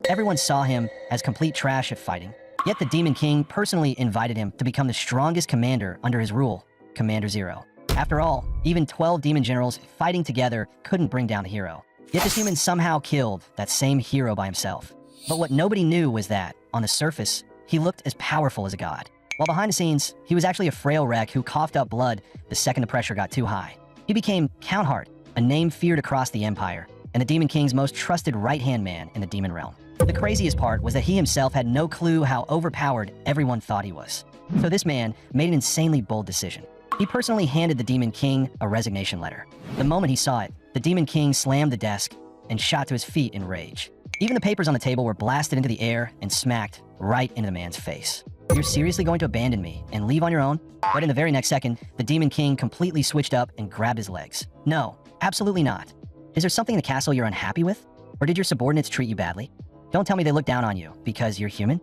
Everyone saw him as complete trash at fighting. Yet the Demon King personally invited him to become the strongest commander under his rule, Commander Zero. After all, even 12 demon generals fighting together couldn't bring down the hero. Yet this human somehow killed that same hero by himself. But what nobody knew was that, on the surface, he looked as powerful as a god. While behind the scenes, he was actually a frail wreck who coughed up blood the second the pressure got too high. He became Count, a name feared across the Empire, and the Demon King's most trusted right-hand man in the demon realm. The craziest part was that he himself had no clue how overpowered everyone thought he was. So this man made an insanely bold decision. He personally handed the Demon King a resignation letter. The moment he saw it, the Demon King slammed the desk and shot to his feet in rage. Even the papers on the table were blasted into the air and smacked right into the man's face. You're seriously going to abandon me and leave on your own? But in the very next second, the Demon King completely switched up and grabbed his legs. No, absolutely not. Is there something in the castle you're unhappy with? Or did your subordinates treat you badly? Don't tell me they look down on you because you're human.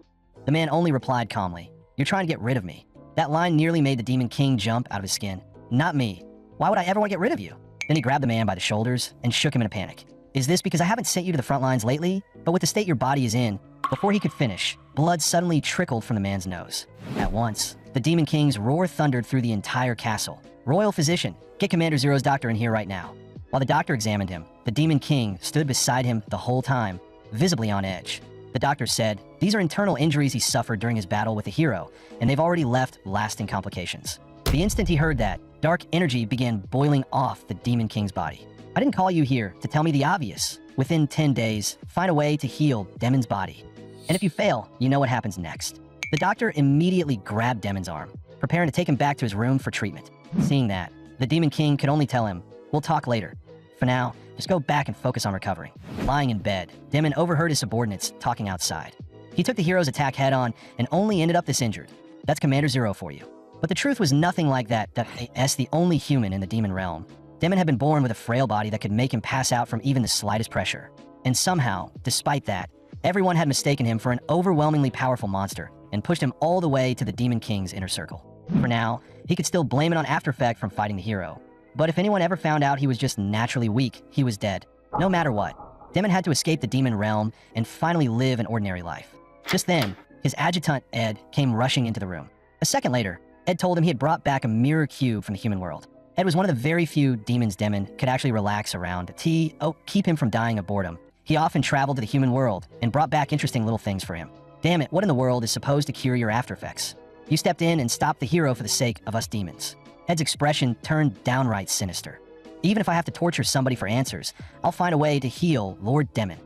The man only replied calmly, "You're trying to get rid of me." That line nearly made the Demon King jump out of his skin. Not me. Why would I ever want to get rid of you? Then he grabbed the man by the shoulders and shook him in a panic. Is this because I haven't sent you to the front lines lately? But with the state your body is in, before he could finish, blood suddenly trickled from the man's nose. At once, the Demon King's roar thundered through the entire castle. "Royal physician, get Commander Zero's doctor in here right now." While the doctor examined him, the Demon King stood beside him the whole time, visibly on edge. The doctor said, these are internal injuries he suffered during his battle with the hero, and they've already left lasting complications. The instant he heard that, dark energy began boiling off the Demon King's body. I didn't call you here to tell me the obvious. Within 10 days, find a way to heal Demon's body. And if you fail, you know what happens next. The doctor immediately grabbed Demon's arm, preparing to take him back to his room for treatment. Seeing that, the Demon King could only tell him, "We'll talk later. For now, just go back and focus on recovering." Lying in bed, Demon overheard his subordinates talking outside. He took the hero's attack head-on and only ended up this injured. That's Commander Zero for you. But the truth was nothing like that. That's the only human in the demon realm. Demon had been born with a frail body that could make him pass out from even the slightest pressure. And somehow, despite that, everyone had mistaken him for an overwhelmingly powerful monster and pushed him all the way to the Demon King's inner circle. For now, he could still blame it on after effect from fighting the hero. But if anyone ever found out he was just naturally weak, he was dead. No matter what, Demon had to escape the demon realm and finally live an ordinary life. Just then, his adjutant, Ed, came rushing into the room. A second later, Ed told him he had brought back a mirror cube from the human world. Ed was one of the very few demons Demon could actually relax around to keep him from dying of boredom. He often traveled to the human world and brought back interesting little things for him. Damn it, what in the world is supposed to cure your after effects? You stepped in and stopped the hero for the sake of us demons. Ed's expression turned downright sinister. Even if I have to torture somebody for answers, I'll find a way to heal Lord Demon.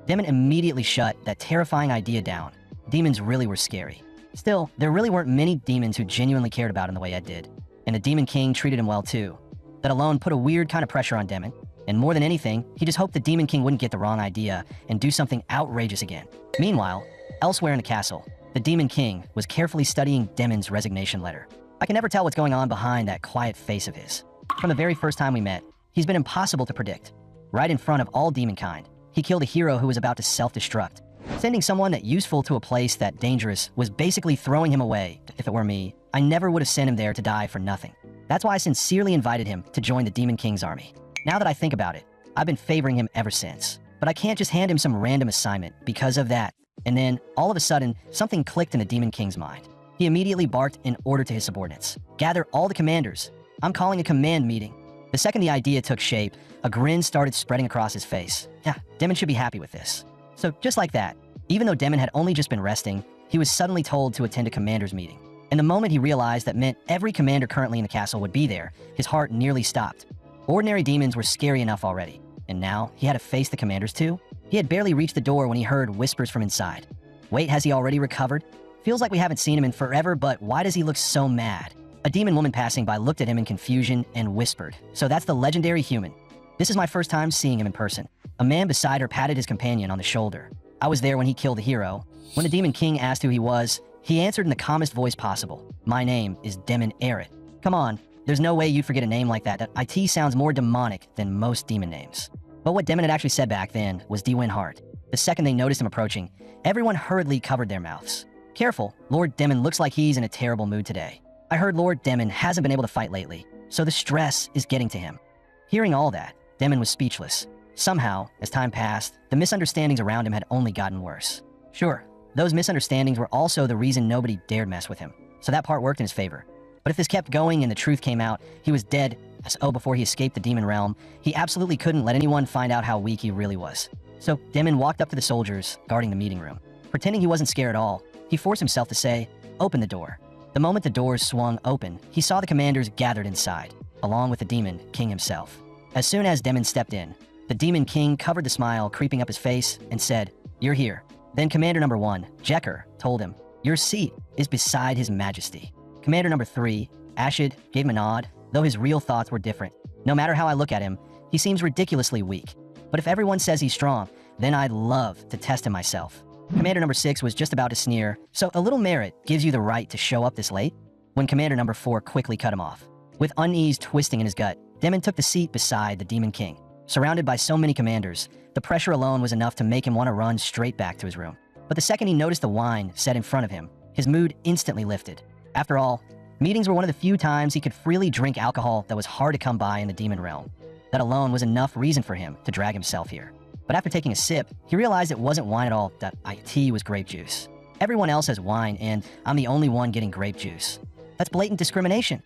Demon immediately shut that terrifying idea down. Demons really were scary. Still, there really weren't many demons who genuinely cared about him the way Ed did. And the Demon King treated him well too. That alone put a weird kind of pressure on Demon. And more than anything, he just hoped the Demon King wouldn't get the wrong idea and do something outrageous again. Meanwhile, elsewhere in the castle, the Demon King was carefully studying Demon's resignation letter. I can never tell what's going on behind that quiet face of his. From the very first time we met, he's been impossible to predict. Right in front of all demonkind, he killed a hero who was about to self-destruct. Sending someone that useful to a place that dangerous was basically throwing him away. If it were me, I never would have sent him there to die for nothing. That's why I sincerely invited him to join the Demon King's army. Now that I think about it, I've been favoring him ever since. But I can't just hand him some random assignment because of that. And then, all of a sudden, something clicked in the Demon King's mind. He immediately barked an order to his subordinates. Gather all the commanders. I'm calling a command meeting. The second the idea took shape, a grin started spreading across his face. Yeah, Demon should be happy with this. So just like that, even though Demon had only just been resting, he was suddenly told to attend a commander's meeting. And the moment he realized that meant every commander currently in the castle would be there, his heart nearly stopped. Ordinary demons were scary enough already, and now he had to face the commanders too? He had barely reached the door when he heard whispers from inside. Wait, has he already recovered? Feels like we haven't seen him in forever, but why does he look so mad? A demon woman passing by looked at him in confusion and whispered, so that's the legendary human. This is my first time seeing him in person. A man beside her patted his companion on the shoulder. I was there when he killed the hero. When the Demon King asked who he was, he answered in the calmest voice possible. My name is Demon Eret. Come on, there's no way you'd forget a name like that. That IT sounds more demonic than most demon names. But what Demon had actually said back then was Dwyn Hart. The second they noticed him approaching, everyone hurriedly covered their mouths. Careful, Lord Demon looks like he's in a terrible mood today. I heard Lord Demon hasn't been able to fight lately, so the stress is getting to him. Hearing all that, Demon was speechless. Somehow, as time passed, the misunderstandings around him had only gotten worse. Sure, those misunderstandings were also the reason nobody dared mess with him, so that part worked in his favor. But if this kept going and the truth came out, he was dead before he escaped the demon realm, he absolutely couldn't let anyone find out how weak he really was. So Demon walked up to the soldiers guarding the meeting room. Pretending he wasn't scared at all, he forced himself to say, "Open the door." The moment the doors swung open, he saw the commanders gathered inside, along with the Demon King himself. As soon as Demon stepped in, the Demon King covered the smile creeping up his face and said, "You're here." Then Commander number 1, Jekker, told him, "Your seat is beside His Majesty." Commander number 3, Ashid, gave him a nod, though his real thoughts were different. "No matter how I look at him, he seems ridiculously weak. But if everyone says he's strong, then I'd love to test him myself." Commander number 6 was just about to sneer, "So a little merit gives you the right to show up this late?" When Commander number 4 quickly cut him off. With unease twisting in his gut, Demon took the seat beside the Demon King. Surrounded by so many commanders, the pressure alone was enough to make him want to run straight back to his room. But the second he noticed the wine set in front of him, his mood instantly lifted. After all, meetings were one of the few times he could freely drink alcohol that was hard to come by in the demon realm. That alone was enough reason for him to drag himself here. But after taking a sip, he realized it wasn't wine at all, that tea was grape juice. Everyone else has wine, and I'm the only one getting grape juice. That's blatant discrimination.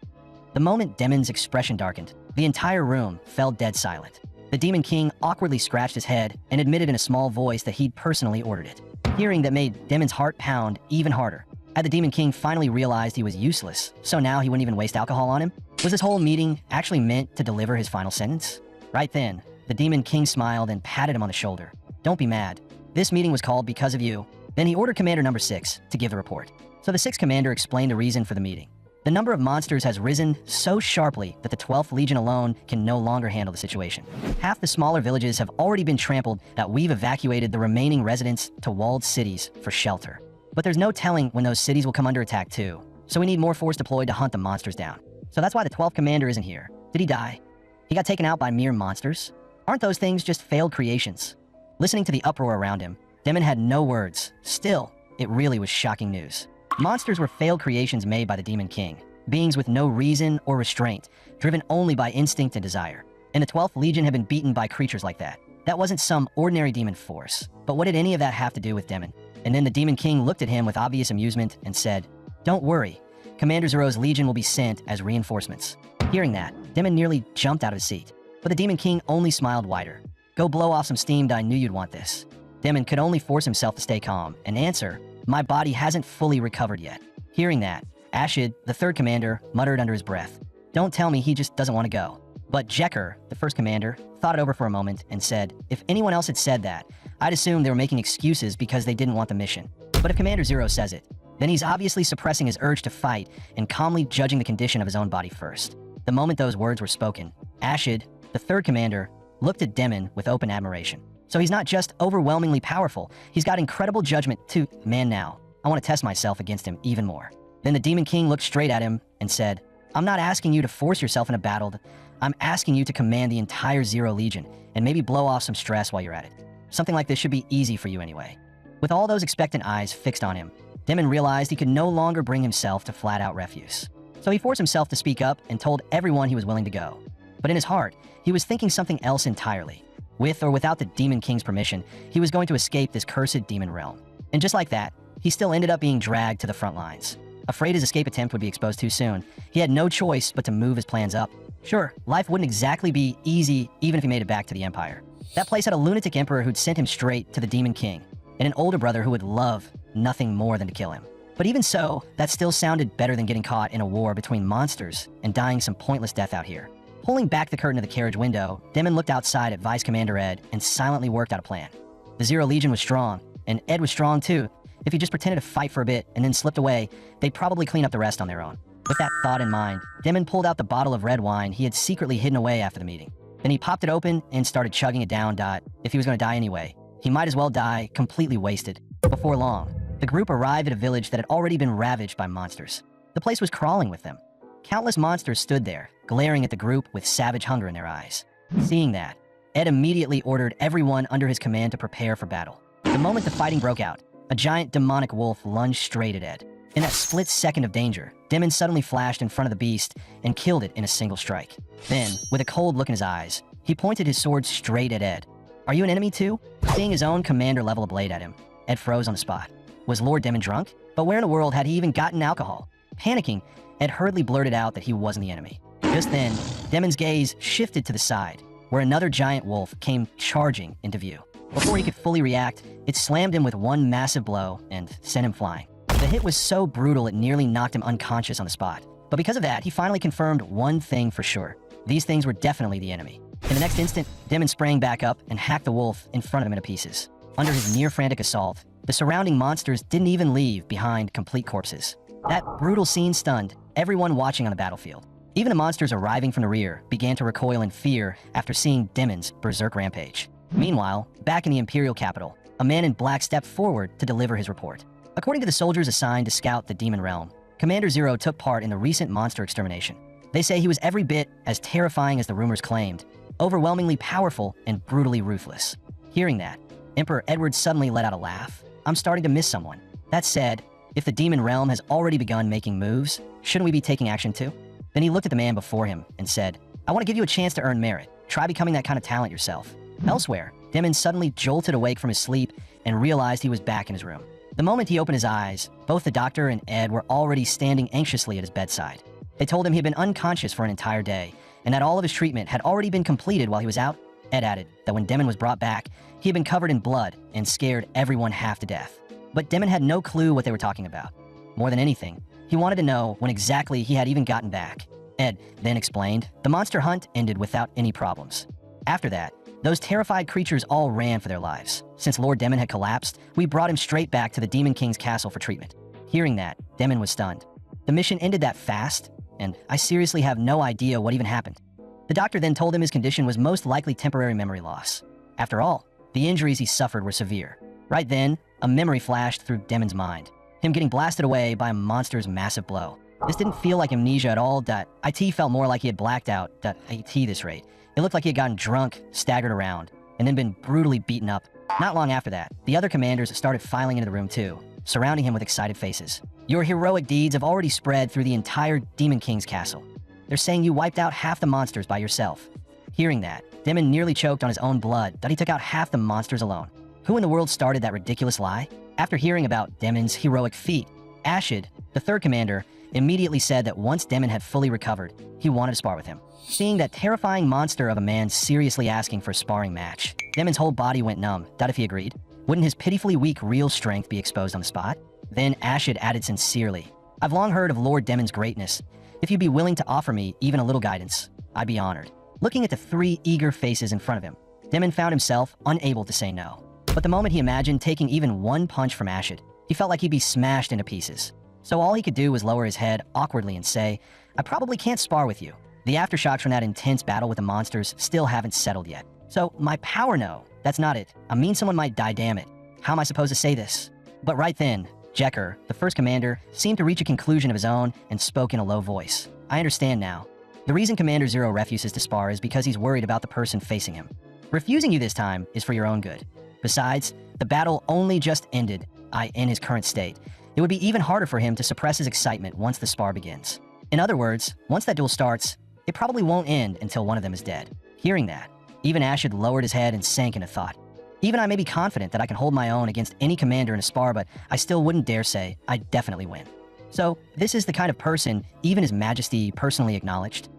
The moment Demon's expression darkened, the entire room fell dead silent. The Demon King awkwardly scratched his head and admitted in a small voice that he'd personally ordered it. Hearing that made Demon's heart pound even harder. Had the Demon King finally realized he was useless, so now he wouldn't even waste alcohol on him? Was this whole meeting actually meant to deliver his final sentence? Right then, the Demon King smiled and patted him on the shoulder. "Don't be mad. This meeting was called because of you." Then he ordered Commander number 6 to give the report. So the 6th commander explained the reason for the meeting. The number of monsters has risen so sharply that the 12th Legion alone can no longer handle the situation. Half the smaller villages have already been trampled, that we've evacuated the remaining residents to walled cities for shelter. But there's no telling when those cities will come under attack too, so we need more force deployed to hunt the monsters down. So that's why the 12th commander isn't here. Did he die? He got taken out by mere monsters? Aren't those things just failed creations? Listening to the uproar around him, Demon had no words. Still, it really was shocking news. Monsters were failed creations made by the Demon King, beings with no reason or restraint, driven only by instinct and desire. And the 12th Legion had been beaten by creatures like that. That wasn't some ordinary demon force. But what did any of that have to do with Demon? And then the Demon King looked at him with obvious amusement and said, "Don't worry, Commander Zero's Legion will be sent as reinforcements." Hearing that, Demon nearly jumped out of his seat. But the Demon King only smiled wider. "Go blow off some steam, I knew you'd want this." Demon could only force himself to stay calm and answer, "My body hasn't fully recovered yet." Hearing that, Ashid, the 3rd commander, muttered under his breath, "Don't tell me he just doesn't want to go." But Jekker, the 1st commander, thought it over for a moment and said, "If anyone else had said that, I'd assume they were making excuses because they didn't want the mission. But if Commander Zero says it, then he's obviously suppressing his urge to fight and calmly judging the condition of his own body first." The moment those words were spoken, Ashid, the 3rd commander, looked at Demon with open admiration. So he's not just overwhelmingly powerful, he's got incredible judgment too. Man, now, I want to test myself against him even more. Then the Demon King looked straight at him and said, "I'm not asking you to force yourself in a battle. I'm asking you to command the entire Zero Legion and maybe blow off some stress while you're at it. Something like this should be easy for you anyway." With all those expectant eyes fixed on him, Demon realized he could no longer bring himself to flat-out refuse. So he forced himself to speak up and told everyone he was willing to go. But in his heart, he was thinking something else entirely. With or without the Demon King's permission, he was going to escape this cursed demon realm. And just like that, he still ended up being dragged to the front lines. Afraid his escape attempt would be exposed too soon, he had no choice but to move his plans up. Sure, life wouldn't exactly be easy even if he made it back to the Empire. That place had a lunatic emperor who'd sent him straight to the Demon King, and an older brother who would love nothing more than to kill him. But even so, that still sounded better than getting caught in a war between monsters and dying some pointless death out here. Pulling back the curtain of the carriage window, Demon looked outside at Vice Commander Ed and silently worked out a plan. The Zero Legion was strong, and Ed was strong too. If he just pretended to fight for a bit and then slipped away, they'd probably clean up the rest on their own. With that thought in mind, Demon pulled out the bottle of red wine he had secretly hidden away after the meeting. Then he popped it open and started chugging it down. If he was going to die anyway, he might as well die completely wasted. Before long, the group arrived at a village that had already been ravaged by monsters. The place was crawling with them. Countless monsters stood there, glaring at the group with savage hunger in their eyes. Seeing that, Ed immediately ordered everyone under his command to prepare for battle. The moment the fighting broke out, a giant demonic wolf lunged straight at Ed. In that split second of danger, Demon suddenly flashed in front of the beast and killed it in a single strike. Then, with a cold look in his eyes, he pointed his sword straight at Ed. Are you an enemy too? Seeing his own commander level a blade at him, Ed froze on the spot. Was Lord Demon drunk? But where in the world had he even gotten alcohol? Panicking, Ed hurriedly blurted out that he wasn't the enemy. Just then, Demon's gaze shifted to the side, where another giant wolf came charging into view. Before he could fully react, it slammed him with one massive blow and sent him flying. The hit was so brutal it nearly knocked him unconscious on the spot. But because of that, he finally confirmed one thing for sure. These things were definitely the enemy. In the next instant, Demon sprang back up and hacked the wolf in front of him into pieces. Under his near-frantic assault, the surrounding monsters didn't even leave behind complete corpses. That brutal scene stunned everyone watching on the battlefield. Even the monsters arriving from the rear began to recoil in fear after seeing Demon's berserk rampage. Meanwhile, back in the Imperial capital, a man in black stepped forward to deliver his report. According to the soldiers assigned to scout the Demon Realm, Commander Zero took part in the recent monster extermination. They say he was every bit as terrifying as the rumors claimed, overwhelmingly powerful and brutally ruthless. Hearing that, Emperor Edward suddenly let out a laugh. I'm starting to miss someone. That said, if the Demon Realm has already begun making moves, shouldn't we be taking action too? Then he looked at the man before him and said, I want to give you a chance to earn merit. Try becoming that kind of talent yourself. Elsewhere, Demon suddenly jolted awake from his sleep and realized he was back in his room. The moment he opened his eyes, both the doctor and Ed were already standing anxiously at his bedside. They told him he had been unconscious for an entire day, and that all of his treatment had already been completed while he was out. Ed added that when Demon was brought back, he had been covered in blood and scared everyone half to death. But Demon had no clue what they were talking about. More than anything, he wanted to know when exactly he had even gotten back. Ed then explained the monster hunt ended without any problems. After that, those terrified creatures all ran for their lives. Since Lord Demon had collapsed, we brought him straight back to the Demon King's castle for treatment. Hearing that, Demon was stunned. The mission ended that fast, and I seriously have no idea what even happened. The doctor then told him his condition was most likely temporary memory loss. After all, the injuries he suffered were severe. Right then, a memory flashed through Demon's mind. Him getting blasted away by a monster's massive blow. This didn't feel like amnesia at all. IT felt more like he had blacked out. IT this rate. It looked like he had gotten drunk, staggered around, and then been brutally beaten up. Not long after that, the other commanders started filing into the room too, surrounding him with excited faces. Your heroic deeds have already spread through the entire Demon King's castle. They're saying you wiped out half the monsters by yourself. Hearing that, Demon nearly choked on his own blood that he took out half the monsters alone. Who in the world started that ridiculous lie? After hearing about Demon's heroic feat, Ashid, the third commander, immediately said that once Demon had fully recovered, he wanted to spar with him. Seeing that terrifying monster of a man seriously asking for a sparring match, Demon's whole body went numb. Doubt if he agreed. Wouldn't his pitifully weak real strength be exposed on the spot? Then Ashid added sincerely, I've long heard of Lord Demon's greatness. If you'd be willing to offer me even a little guidance, I'd be honored. Looking at the three eager faces in front of him, Demon found himself unable to say no. But the moment he imagined taking even one punch from Ashid, he felt like he'd be smashed into pieces. So all he could do was lower his head awkwardly and say, I probably can't spar with you. The aftershocks from that intense battle with the monsters still haven't settled yet. So my power no, that's not it. I mean someone might die, damn it. How am I supposed to say this? But right then, Jekker, the first commander, seemed to reach a conclusion of his own and spoke in a low voice. I understand now. The reason Commander Zero refuses to spar is because he's worried about the person facing him. Refusing you this time is for your own good. Besides, the battle only just ended, in his current state. It would be even harder for him to suppress his excitement once the spar begins. In other words, once that duel starts, it probably won't end until one of them is dead. Hearing that, even Ashid lowered his head and sank into thought. Even I may be confident that I can hold my own against any commander in a spar, but I still wouldn't dare say I'd definitely win. So, this is the kind of person even His Majesty personally acknowledged.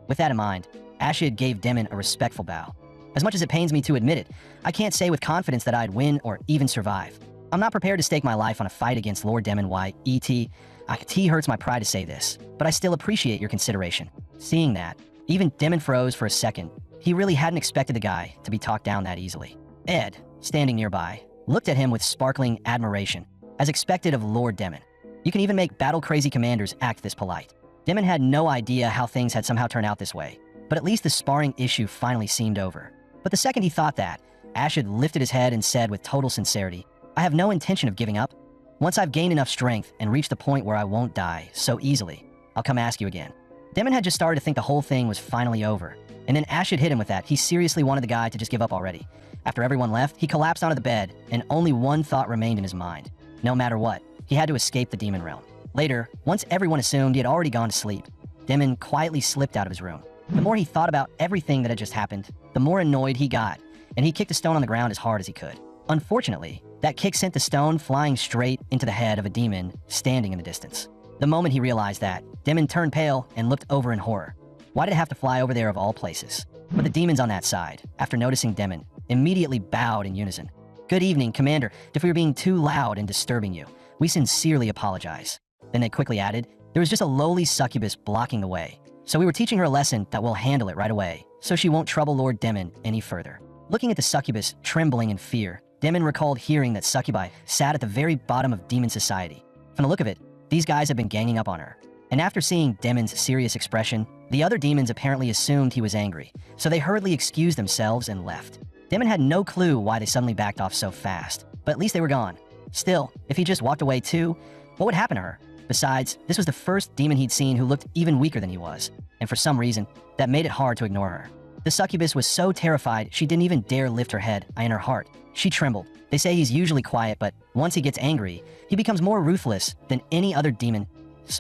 With that in mind, Ashid gave Demon a respectful bow. As much as it pains me to admit it, I can't say with confidence that I'd win or even survive. I'm not prepared to stake my life on a fight against Lord Demon. T hurts my pride to say this, but I still appreciate your consideration. Seeing that, even Demon froze for a second. He really hadn't expected the guy to be talked down that easily. Ed, standing nearby, looked at him with sparkling admiration, as expected of Lord Demon. You can even make battle-crazy commanders act this polite. Demon had no idea how things had somehow turned out this way, but at least the sparring issue finally seemed over. But the second he thought that, Ashid lifted his head and said with total sincerity, I have no intention of giving up. Once I've gained enough strength and reached the point where I won't die so easily, I'll come ask you again. Demon had just started to think the whole thing was finally over, and then Ashid hit him with that. He seriously wanted the guy to just give up already. After everyone left, he collapsed onto the bed, and only one thought remained in his mind. No matter what, he had to escape the demon realm. Later, once everyone assumed he had already gone to sleep, Demon quietly slipped out of his room. The more he thought about everything that had just happened, the more annoyed he got, and he kicked a stone on the ground as hard as he could. Unfortunately, that kick sent the stone flying straight into the head of a demon standing in the distance. The moment he realized that, Demon turned pale and looked over in horror. Why did it have to fly over there of all places? But the demons on that side, after noticing Demon, immediately bowed in unison. "Good evening, Commander. If we were being too loud and disturbing you, we sincerely apologize." Then they quickly added, "There was just a lowly succubus blocking the way. So we were teaching her a lesson that will handle it right away, so she won't trouble Lord Demon any further." Looking at the succubus, trembling in fear, Demon recalled hearing that succubi sat at the very bottom of demon society. From the look of it, these guys had been ganging up on her. And after seeing Demon's serious expression, the other demons apparently assumed he was angry, so they hurriedly excused themselves and left. Demon had no clue why they suddenly backed off so fast, but at least they were gone. Still, if he just walked away too, what would happen to her? Besides, this was the first demon he'd seen who looked even weaker than he was, and for some reason, that made it hard to ignore her. The succubus was so terrified she didn't even dare lift her head, in her heart. She trembled. They say he's usually quiet, but once he gets angry, he becomes more ruthless than any other demon.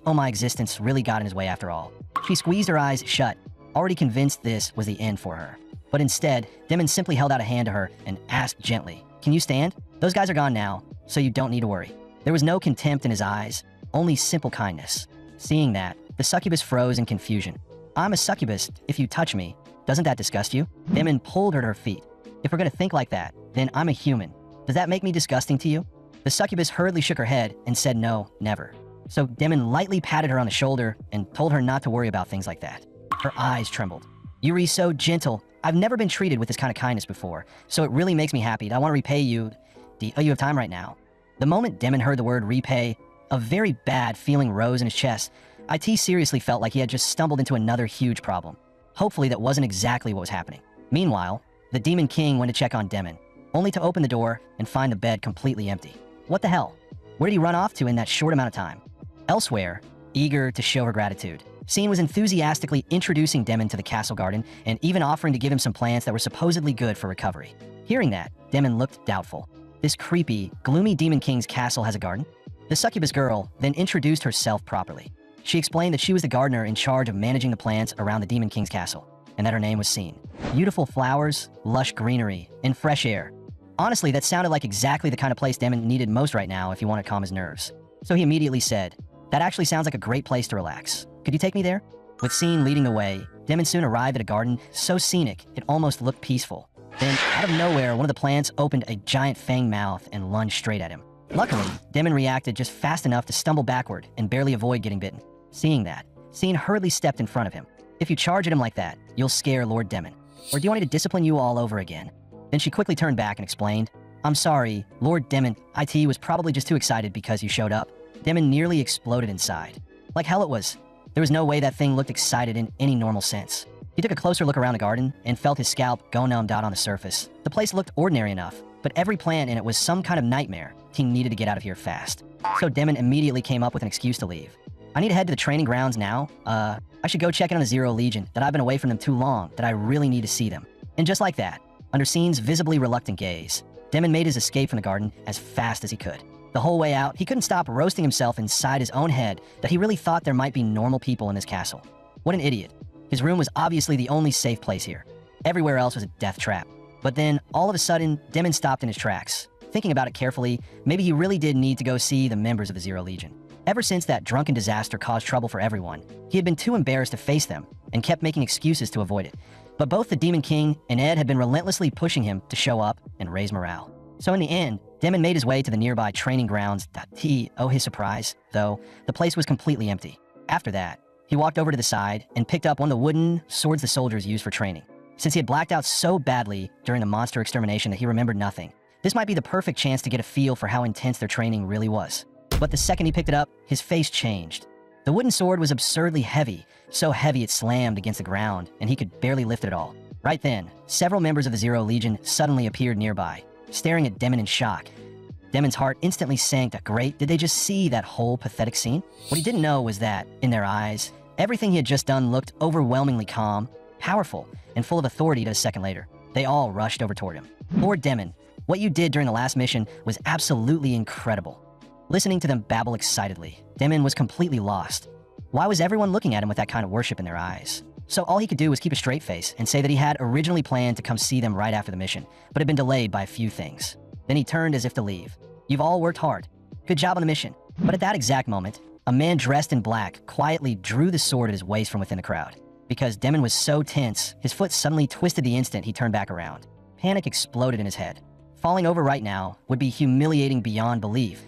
Oh, my existence really got in his way after all. She squeezed her eyes shut, already convinced this was the end for her. But instead, Demon simply held out a hand to her and asked gently, "Can you stand? Those guys are gone now, so you don't need to worry." There was no contempt in his eyes, only simple kindness. Seeing that, the succubus froze in confusion. "I'm a succubus if you touch me. Doesn't that disgust you?" Demon pulled her to her feet. "If we're gonna think like that, then I'm a human. Does that make me disgusting to you?" The succubus hurriedly shook her head and said no, never. So Demon lightly patted her on the shoulder and told her not to worry about things like that. Her eyes trembled. "Yuri's so gentle. I've never been treated with this kind of kindness before, so it really makes me happy. I want to repay you. Do you have time right now?" The moment Demon heard the word repay, a very bad feeling rose in his chest. IT seriously felt like he had just stumbled into another huge problem. Hopefully that wasn't exactly what was happening. Meanwhile, the Demon King went to check on Demon, only to open the door and find the bed completely empty. What the hell? Where did he run off to in that short amount of time? Elsewhere, eager to show her gratitude, Scene was enthusiastically introducing Demon to the castle garden and even offering to give him some plants that were supposedly good for recovery. Hearing that, Demon looked doubtful. This creepy, gloomy Demon King's castle has a garden? The succubus girl then introduced herself properly. She explained that she was the gardener in charge of managing the plants around the Demon King's castle, and that her name was Scene. Beautiful flowers, lush greenery, and fresh air. Honestly, that sounded like exactly the kind of place Demon needed most right now if he wanted to calm his nerves. So he immediately said, "That actually sounds like a great place to relax. Could you take me there?" With Scene leading the way, Demon soon arrived at a garden so scenic it almost looked peaceful. Then, out of nowhere, one of the plants opened a giant fang mouth and lunged straight at him. Luckily, Demon reacted just fast enough to stumble backward and barely avoid getting bitten. Seeing that, Scene hurriedly stepped in front of him. "If you charge at him like that, you'll scare Lord Demon. Or do you want me to discipline you all over again?" Then she quickly turned back and explained, "I'm sorry, Lord Demon, IT was probably just too excited because you showed up." Demon nearly exploded inside. Like hell it was. There was no way that thing looked excited in any normal sense. He took a closer look around the garden and felt his scalp go numbed out on the surface. The place looked ordinary enough, but every plant in it was some kind of nightmare. He needed to get out of here fast. So Demon immediately came up with an excuse to leave. "I need to head to the training grounds now. I should go check in on the Zero Legion, that I've been away from them too long, that I really need to see them." And just like that, under Scene's visibly reluctant gaze, Demon made his escape from the garden as fast as he could. The whole way out, he couldn't stop roasting himself inside his own head that he really thought there might be normal people in this castle. What an idiot. His room was obviously the only safe place here. Everywhere else was a death trap. But then, all of a sudden, Demon stopped in his tracks. Thinking about it carefully, maybe he really did need to go see the members of the Zero Legion. Ever since that drunken disaster caused trouble for everyone, he had been too embarrassed to face them and kept making excuses to avoid it. But both the Demon King and Ed had been relentlessly pushing him to show up and raise morale. So in the end, Demon made his way to the nearby training grounds. Oh, his surprise, though, the place was completely empty. After that, he walked over to the side and picked up one of the wooden swords the soldiers used for training. Since he had blacked out so badly during the monster extermination that he remembered nothing, this might be the perfect chance to get a feel for how intense their training really was. But the second he picked it up, his face changed. The wooden sword was absurdly heavy, so heavy it slammed against the ground, and he could barely lift it at all. Right then, several members of the Zero Legion suddenly appeared nearby, staring at Demon in shock. Demon's heart instantly sank that great, did they just see that whole pathetic scene? What he didn't know was that, in their eyes, everything he had just done looked overwhelmingly calm, powerful, and full of authority to a second later. They all rushed over toward him. "Lord Demon, what you did during the last mission was absolutely incredible." Listening to them babble excitedly, Demon was completely lost. Why was everyone looking at him with that kind of worship in their eyes? So all he could do was keep a straight face and say that he had originally planned to come see them right after the mission, but had been delayed by a few things. Then he turned as if to leave. "You've all worked hard. Good job on the mission." But at that exact moment, a man dressed in black quietly drew the sword at his waist from within the crowd. Because Demon was so tense, his foot suddenly twisted the instant he turned back around. Panic exploded in his head. Falling over right now would be humiliating beyond belief.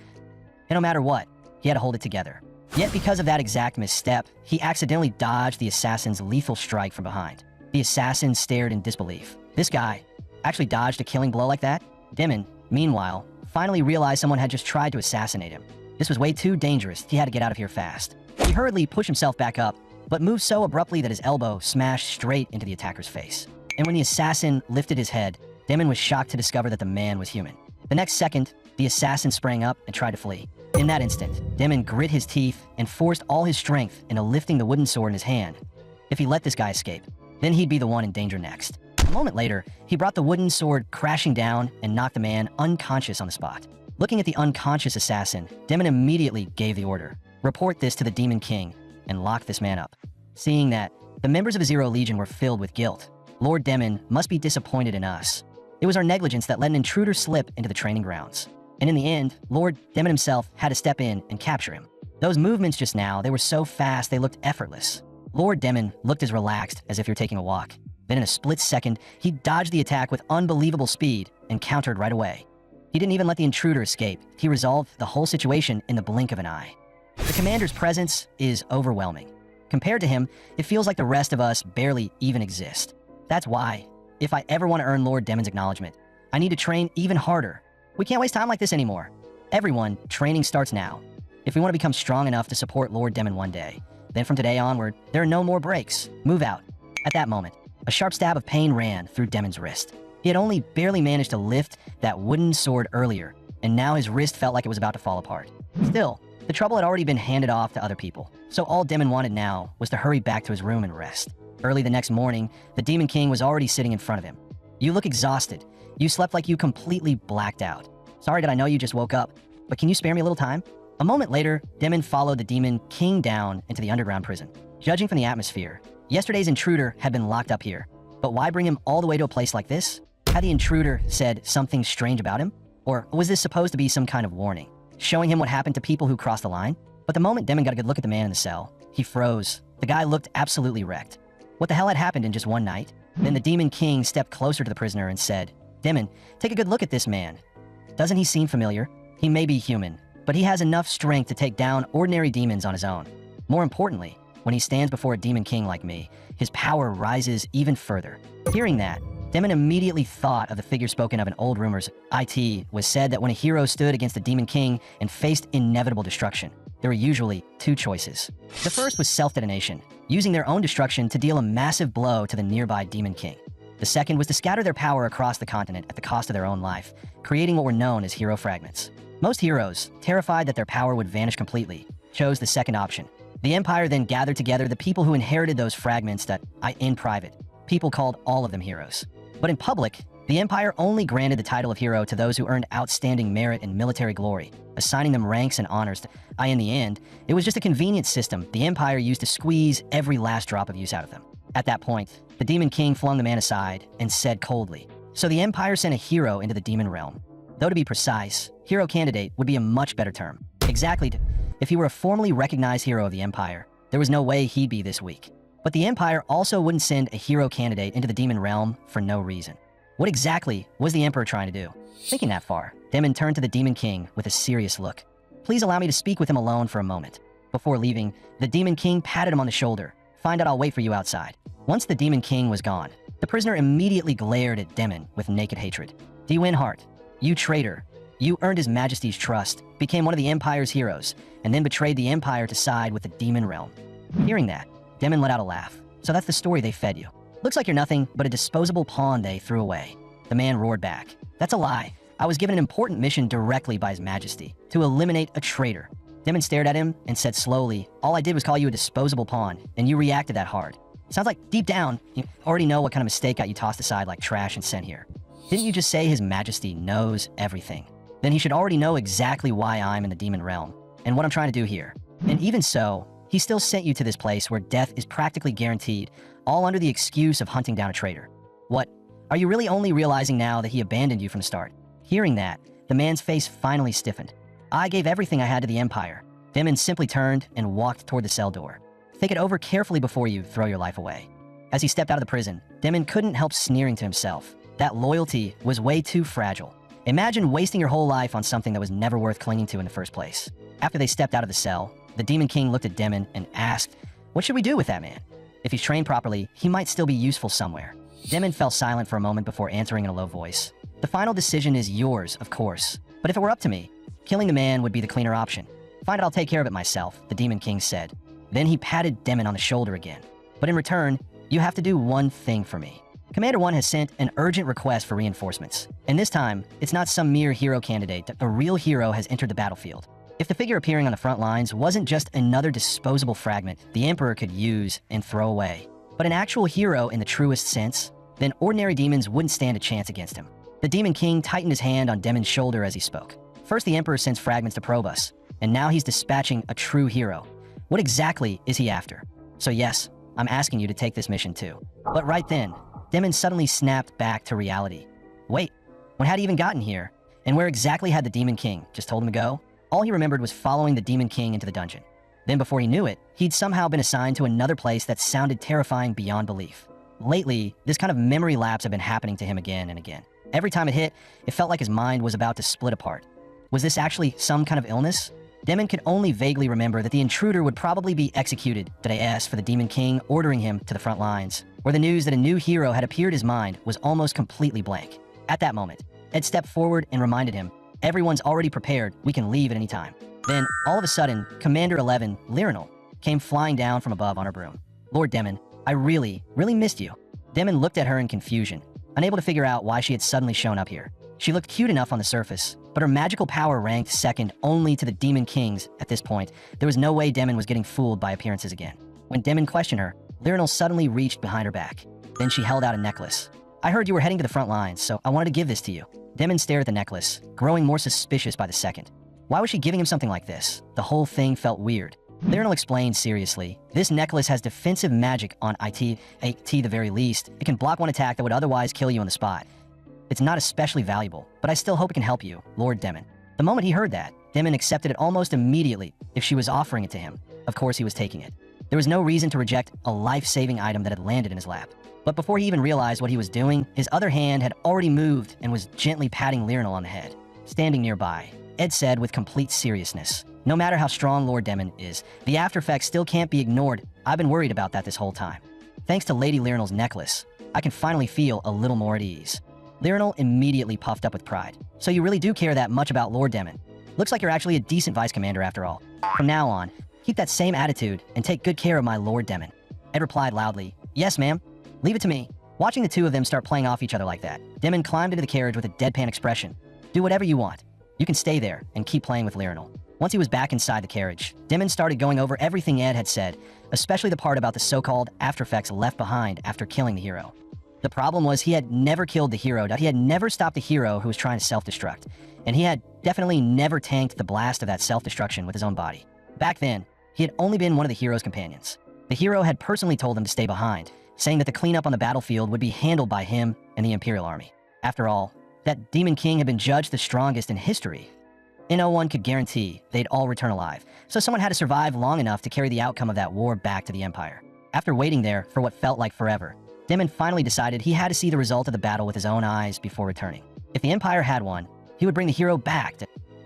And no matter what, he had to hold it together. Yet because of that exact misstep, he accidentally dodged the assassin's lethal strike from behind. The assassin stared in disbelief. This guy actually dodged a killing blow like that? Demon, meanwhile, finally realized someone had just tried to assassinate him. This was way too dangerous. He had to get out of here fast. He hurriedly pushed himself back up, but moved so abruptly that his elbow smashed straight into the attacker's face. And when the assassin lifted his head, Demon was shocked to discover that the man was human. The next second, the assassin sprang up and tried to flee. In that instant, Demon grit his teeth and forced all his strength into lifting the wooden sword in his hand. If he let this guy escape, then he'd be the one in danger next. A moment later, he brought the wooden sword crashing down and knocked the man unconscious on the spot. Looking at the unconscious assassin, Demon immediately gave the order. Report this to the Demon King and lock this man up. Seeing that, the members of the Zero Legion were filled with guilt. Lord Demon must be disappointed in us. It was our negligence that let an intruder slip into the training grounds. And in the end, Lord Demon himself had to step in and capture him. Those movements just now, they were so fast they looked effortless. Lord Demon looked as relaxed as if you're taking a walk. Then in a split second, he dodged the attack with unbelievable speed and countered right away. He didn't even let the intruder escape. He resolved the whole situation in the blink of an eye. The commander's presence is overwhelming. Compared to him, it feels like the rest of us barely even exist. That's why, if I ever want to earn Lord Demon's acknowledgement, I need to train even harder. We can't waste time like this anymore. Everyone, training starts now. If we want to become strong enough to support Lord Demon one day, then from today onward, there are no more breaks. Move out. At that moment, a sharp stab of pain ran through Demon's wrist. He had only barely managed to lift that wooden sword earlier, and now his wrist felt like it was about to fall apart. Still, the trouble had already been handed off to other people, so all Demon wanted now was to hurry back to his room and rest. Early the next morning, the Demon King was already sitting in front of him. "You look exhausted. You slept like you completely blacked out. Sorry that I know you just woke up, but can you spare me a little time?" A moment later, Demon followed the Demon King down into the underground prison. Judging from the atmosphere, yesterday's intruder had been locked up here. But why bring him all the way to a place like this? Had the intruder said something strange about him? Or was this supposed to be some kind of warning, showing him what happened to people who crossed the line? But the moment Demon got a good look at the man in the cell, he froze. The guy looked absolutely wrecked. What the hell had happened in just one night? Then the Demon King stepped closer to the prisoner and said, "Demon, take a good look at this man. Doesn't he seem familiar? He may be human, but he has enough strength to take down ordinary demons on his own. More importantly, when he stands before a Demon King like me, his power rises even further." Hearing that, Demon immediately thought of the figure spoken of in old rumors. It was said that when a hero stood against the Demon King and faced inevitable destruction, there were usually two choices. The first was self-detonation, using their own destruction to deal a massive blow to the nearby Demon King. The second was to scatter their power across the continent at the cost of their own life, creating what were known as hero fragments. Most heroes, terrified that their power would vanish completely, chose the second option. The Empire then gathered together the people who inherited those fragments in private, people called all of them heroes. But in public, the Empire only granted the title of hero to those who earned outstanding merit and military glory, assigning them ranks and honors. In the end, it was just a convenient system the Empire used to squeeze every last drop of use out of them. At that point, the Demon King flung the man aside and said coldly, "So the Empire sent a hero into the demon realm. Though to be precise, hero candidate would be a much better term. Exactly, if he were a formally recognized hero of the Empire, there was no way he'd be this weak. But the Empire also wouldn't send a hero candidate into the demon realm for no reason. What exactly was the Emperor trying to do?" Thinking that far, Demon turned to the Demon King with a serious look. "Please allow me to speak with him alone for a moment." Before leaving, the Demon King patted him on the shoulder. "Find out I'll wait for you outside." Once the Demon King was gone, the prisoner immediately glared at Demon with naked hatred. "Do you win heart? You traitor. You earned His Majesty's trust, became one of the Empire's heroes, and then betrayed the Empire to side with the demon realm." Hearing that, Demon let out a laugh. "So that's the story they fed you. Looks like you're nothing but a disposable pawn they threw away." The man roared back, "That's a lie. I was given an important mission directly by His Majesty, to eliminate a traitor." Demon stared at him and said slowly, "All I did was call you a disposable pawn, and you reacted that hard. Sounds like deep down, you already know what kind of mistake got you tossed aside like trash and sent here. Didn't you just say His Majesty knows everything? Then he should already know exactly why I'm in the demon realm, and what I'm trying to do here. And even so, He still sent you to this place where death is practically guaranteed, all under the excuse of hunting down a traitor. What? Are you really only realizing now that he abandoned you from the start? Hearing that, the man's face finally stiffened. I gave everything I had to the Empire. Demon simply turned and walked toward the cell door. Think it over carefully before you throw your life away. As he stepped out of the prison, Demon couldn't help sneering to himself. That loyalty was way too fragile. Imagine wasting your whole life on something that was never worth clinging to in the first place. After they stepped out of the cell, the Demon King looked at Demon and asked, "What should we do with that man? If he's trained properly, he might still be useful somewhere." Demon fell silent for a moment before answering in a low voice. "The final decision is yours, of course. But if it were up to me, killing the man would be the cleaner option." "Fine, I'll take care of it myself," the Demon King said. Then he patted Demon on the shoulder again. "But in return, you have to do one thing for me. Commander 1 has sent an urgent request for reinforcements. And this time, it's not some mere hero candidate. A real hero has entered the battlefield. If the figure appearing on the front lines wasn't just another disposable fragment the Emperor could use and throw away, but an actual hero in the truest sense, then ordinary demons wouldn't stand a chance against him." The Demon King tightened his hand on Demon's shoulder as he spoke. "First, the Emperor sends fragments to probe us, and now he's dispatching a true hero. What exactly is he after? So yes, I'm asking you to take this mission too." But right then, Demon suddenly snapped back to reality. Wait, when had he even gotten here? And where exactly had the Demon King just told him to go? All he remembered was following the Demon King into the dungeon. Then before he knew it, he'd somehow been assigned to another place that sounded terrifying beyond belief. Lately, this kind of memory lapse had been happening to him again and again. Every time it hit, it felt like his mind was about to split apart. Was this actually some kind of illness? Demon could only vaguely remember that the intruder would probably be executed, but I asked for the Demon King ordering him to the front lines, where the news that a new hero had appeared in his mind was almost completely blank. At that moment, Ed stepped forward and reminded him, "Everyone's already prepared, we can leave at any time." Then, all of a sudden, Commander 11, Lyrinal, came flying down from above on her broom. "Lord Demon, I really missed you." Demon looked at her in confusion, unable to figure out why she had suddenly shown up here. She looked cute enough on the surface, but her magical power ranked second only to the Demon King's. At this point, there was no way Demon was getting fooled by appearances again. When Demon questioned her, Lyrinal suddenly reached behind her back. Then she held out a necklace. "I heard you were heading to the front lines, so I wanted to give this to you." Demon stared at the necklace, growing more suspicious by the second. Why was she giving him something like this? The whole thing felt weird. Lyrinal explained seriously, "This necklace has defensive magic on IT, the very least. It can block one attack that would otherwise kill you on the spot. It's not especially valuable, but I still hope it can help you, Lord Demon." The moment he heard that, Demon accepted it almost immediately. If she was offering it to him, of course he was taking it. There was no reason to reject a life-saving item that had landed in his lap. But before he even realized what he was doing, his other hand had already moved and was gently patting Lyrinal on the head. Standing nearby, Ed said with complete seriousness, "No matter how strong Lord Demon is, the after effects still can't be ignored. I've been worried about that this whole time. Thanks to Lady Lyrinal's necklace, I can finally feel a little more at ease." Lyrinal immediately puffed up with pride. "So you really do care that much about Lord Demon? Looks like you're actually a decent vice commander after all. From now on, keep that same attitude and take good care of my Lord Demon." Ed replied loudly, "Yes, ma'am. Leave it to me." Watching the two of them start playing off each other like that, Demon climbed into the carriage with a deadpan expression. "Do whatever you want. You can stay there and keep playing with Lyrinal." Once he was back inside the carriage, Demon started going over everything Ed had said, especially the part about the so-called after effects left behind after killing the hero. The problem was he had never killed the hero. He had never stopped a hero who was trying to self-destruct. And he had definitely never tanked the blast of that self-destruction with his own body. Back then, he had only been one of the hero's companions. The hero had personally told him to stay behind, saying that the cleanup on the battlefield would be handled by him and the Imperial Army. After all, that Demon King had been judged the strongest in history. And no one could guarantee they'd all return alive, so someone had to survive long enough to carry the outcome of that war back to the Empire. After waiting there for what felt like forever, Demon finally decided he had to see the result of the battle with his own eyes before returning. If the Empire had won, he would bring the hero back.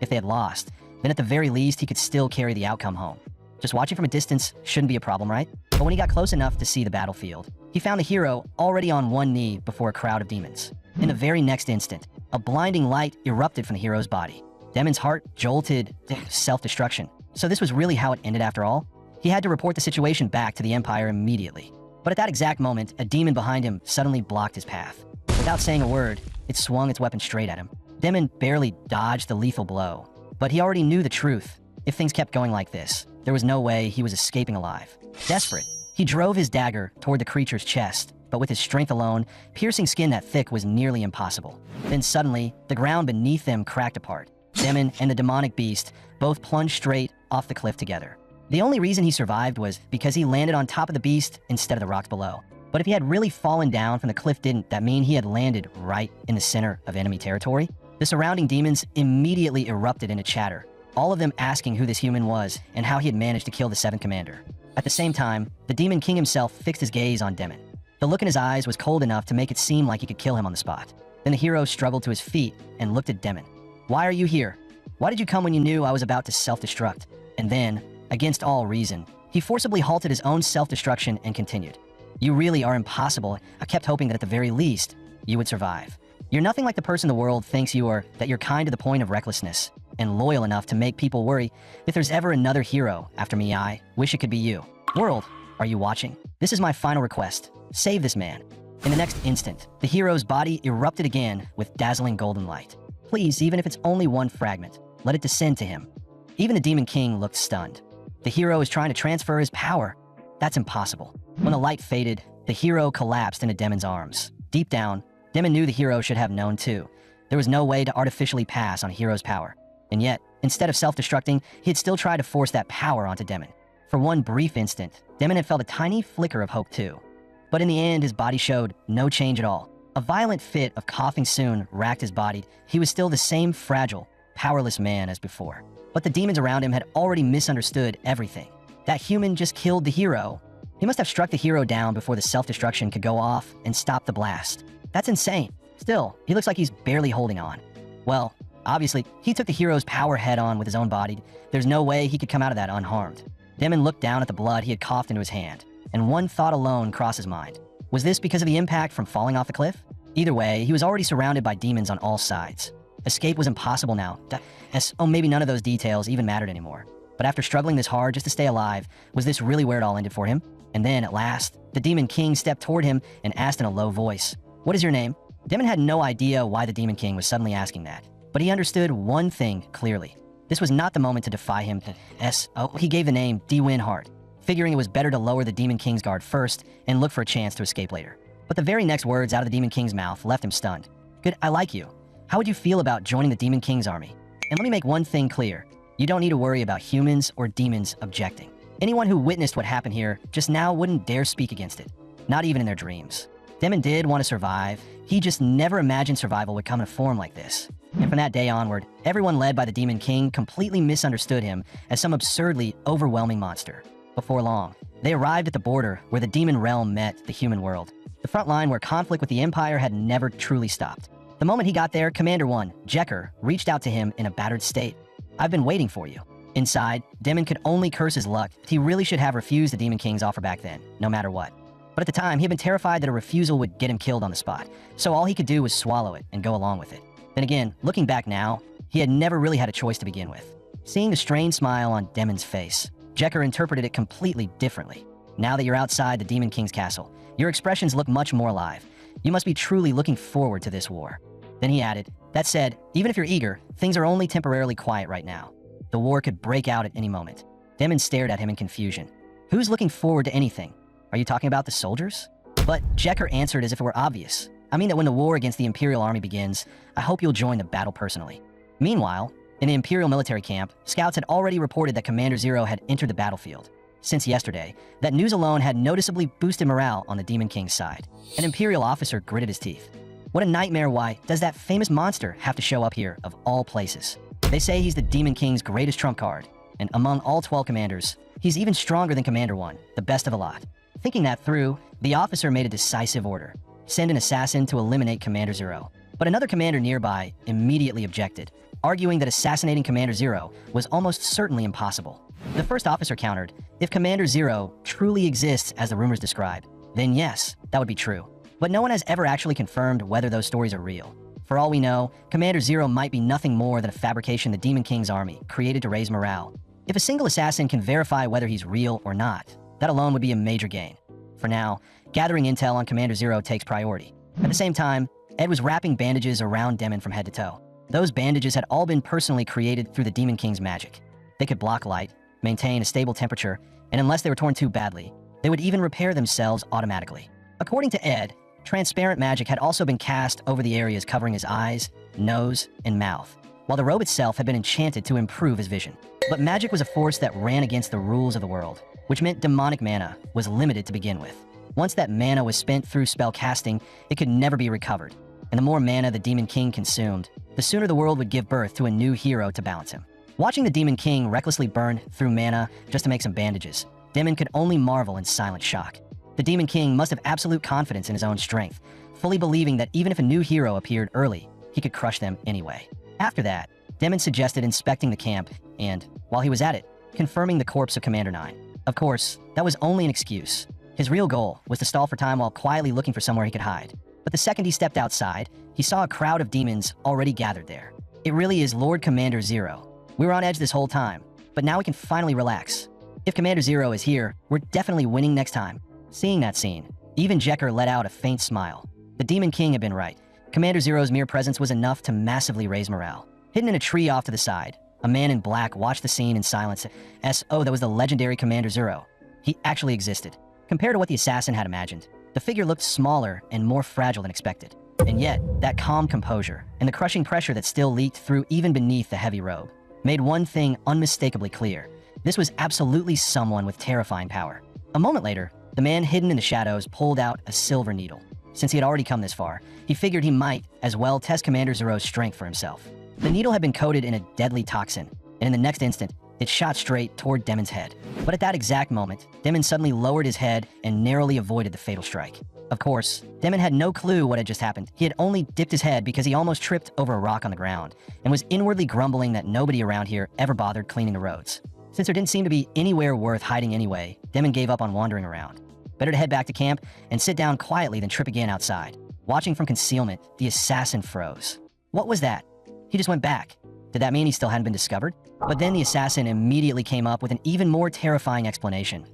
If they had lost, then at the very least he could still carry the outcome home. Just watching from a distance shouldn't be a problem, right? But when he got close enough to see the battlefield, he found the hero already on one knee before a crowd of demons. In the very next instant, a blinding light erupted from the hero's body. Demon's heart jolted self-destruction. So this was really how it ended after all? He had to report the situation back to the Empire immediately. But at that exact moment, a demon behind him suddenly blocked his path. Without saying a word, it swung its weapon straight at him. Demon barely dodged the lethal blow. But he already knew the truth. If things kept going like this, there was no way he was escaping alive. Desperate, he drove his dagger toward the creature's chest, but with his strength alone, piercing skin that thick was nearly impossible. Then suddenly, the ground beneath them cracked apart. Demon and the demonic beast both plunged straight off the cliff together. The only reason he survived was because he landed on top of the beast instead of the rocks below. But if he had really fallen down from the cliff, didn't that mean he had landed right in the center of enemy territory? The surrounding demons immediately erupted into chatter, all of them asking who this human was and how he had managed to kill the 7th commander. At the same time, the Demon King himself fixed his gaze on Demon. The look in his eyes was cold enough to make it seem like he could kill him on the spot. Then the hero struggled to his feet and looked at Demon. "Why are you here? Why did you come when you knew I was about to self-destruct?" And then, against all reason, he forcibly halted his own self-destruction and continued. "You really are impossible. I kept hoping that at the very least, you would survive. You're nothing like the person the world thinks you are, that you're kind to the point of recklessness, and loyal enough to make people worry. If there's ever another hero after me, I wish it could be you. World, are you watching? This is my final request. Save this man." In the next instant, the hero's body erupted again with dazzling golden light. Please, even if it's only one fragment, let it descend to him. Even the Demon King looked stunned. The hero is trying to transfer his power. That's impossible. When the light faded, the hero collapsed into Demon's arms. Deep down, Demon knew the hero should have known too. There was no way to artificially pass on a hero's power. And yet, instead of self-destructing, he had still tried to force that power onto Demon. For one brief instant, Demon had felt a tiny flicker of hope too. But in the end, his body showed no change at all. A violent fit of coughing soon racked his body. He was still the same fragile, powerless man as before. But the demons around him had already misunderstood everything. That human just killed the hero. He must have struck the hero down before the self-destruction could go off and stop the blast. That's insane. Still, he looks like he's barely holding on. Well, obviously, he took the hero's power head-on with his own body. There's no way he could come out of that unharmed. Demon looked down at the blood he had coughed into his hand, and one thought alone crossed his mind. Was this because of the impact from falling off the cliff? Either way, he was already surrounded by demons on all sides. Escape was impossible now. Maybe none of those details even mattered anymore. But after struggling this hard just to stay alive, was this really where it all ended for him? And then, at last, the Demon King stepped toward him and asked in a low voice, "What is your name?" Demon had no idea why the Demon King was suddenly asking that, but he understood one thing clearly. This was not the moment to defy him. He gave the name D. Winhart, figuring it was better to lower the Demon King's guard first and look for a chance to escape later. But the very next words out of the Demon King's mouth left him stunned. "Good, I like you. How would you feel about joining the Demon King's army? And let me make one thing clear. You don't need to worry about humans or demons objecting. Anyone who witnessed what happened here just now wouldn't dare speak against it, not even in their dreams. Demon did want to survive. He just never imagined survival would come in a form like this. And from that day onward, everyone led by the Demon King completely misunderstood him as some absurdly overwhelming monster. Before long, they arrived at the border where the demon realm met the human world, the front line where conflict with the Empire had never truly stopped. The moment he got there, Commander 1, Jekker, reached out to him in a battered state. "I've been waiting for you." Inside, Demon could only curse his luck. He really should have refused the Demon King's offer back then, no matter what. But at the time, he had been terrified that a refusal would get him killed on the spot, so all he could do was swallow it and go along with it. Then again, looking back now, he had never really had a choice to begin with. Seeing the strained smile on Demon's face, Jekker interpreted it completely differently. "Now that you're outside the Demon King's castle, your expressions look much more alive. You must be truly looking forward to this war." Then he added, "That said, even if you're eager, things are only temporarily quiet right now. The war could break out at any moment." Demon stared at him in confusion. "Who's looking forward to anything? Are you talking about the soldiers?" But Jekker answered as if it were obvious. "I mean that when the war against the Imperial Army begins, I hope you'll join the battle personally." Meanwhile, in the Imperial military camp, scouts had already reported that Commander Zero had entered the battlefield. Since yesterday, that news alone had noticeably boosted morale on the Demon King's side. An Imperial officer gritted his teeth. "What a nightmare. Why does that famous monster have to show up here, of all places? They say he's the Demon King's greatest trump card, and among all 12 commanders, he's even stronger than Commander 1, the best of the lot." Thinking that through, the officer made a decisive order. Send an assassin to eliminate Commander Zero. But another commander nearby immediately objected, arguing that assassinating Commander Zero was almost certainly impossible. The first officer countered, "If Commander Zero truly exists as the rumors describe, then yes, that would be true. But no one has ever actually confirmed whether those stories are real. For all we know, Commander Zero might be nothing more than a fabrication the Demon King's army created to raise morale. If a single assassin can verify whether he's real or not, that alone would be a major gain. For now, gathering intel on Commander Zero takes priority." At the same time, Ed was wrapping bandages around Demon from head to toe. Those bandages had all been personally created through the Demon King's magic. They could block light, maintain a stable temperature, and unless they were torn too badly, they would even repair themselves automatically. According to Ed, transparent magic had also been cast over the areas covering his eyes, nose, and mouth, while the robe itself had been enchanted to improve his vision. But magic was a force that ran against the rules of the world, which meant demonic mana was limited to begin with. Once that mana was spent through spell casting, it could never be recovered. And the more mana the Demon King consumed, the sooner the world would give birth to a new hero to balance him. Watching the Demon King recklessly burn through mana just to make some bandages, Demon could only marvel in silent shock. The Demon King must have absolute confidence in his own strength, fully believing that even if a new hero appeared early, he could crush them anyway. After that, Demon suggested inspecting the camp and, while he was at it, confirming the corpse of Commander 9. Of course, that was only an excuse. His real goal was to stall for time while quietly looking for somewhere he could hide. But the second he stepped outside, he saw a crowd of demons already gathered there. It really is Lord Commander Zero. We were on edge this whole time, but now we can finally relax. If Commander Zero is here, we're definitely winning next time. Seeing that scene, even Jekker let out a faint smile. The Demon King had been right. Commander Zero's mere presence was enough to massively raise morale. Hidden in a tree off to the side, a man in black watched the scene in silence. That was the legendary Commander Zero. He actually existed. Compared to what the assassin had imagined, the figure looked smaller and more fragile than expected. And yet, that calm composure and the crushing pressure that still leaked through even beneath the heavy robe made one thing unmistakably clear. This was absolutely someone with terrifying power. A moment later, the man hidden in the shadows pulled out a silver needle. Since he had already come this far, he figured he might as well test Commander Zero's strength for himself. The needle had been coated in a deadly toxin, and in the next instant, it shot straight toward Demon's head. But at that exact moment, Demon suddenly lowered his head and narrowly avoided the fatal strike. Of course, Demon had no clue what had just happened. He had only dipped his head because he almost tripped over a rock on the ground, and was inwardly grumbling that nobody around here ever bothered cleaning the roads. Since there didn't seem to be anywhere worth hiding anyway, Demon gave up on wandering around. Better to head back to camp and sit down quietly than trip again outside. Watching from concealment, the assassin froze. What was that? He just went back. Did that mean he still hadn't been discovered? But then the assassin immediately came up with an even more terrifying explanation.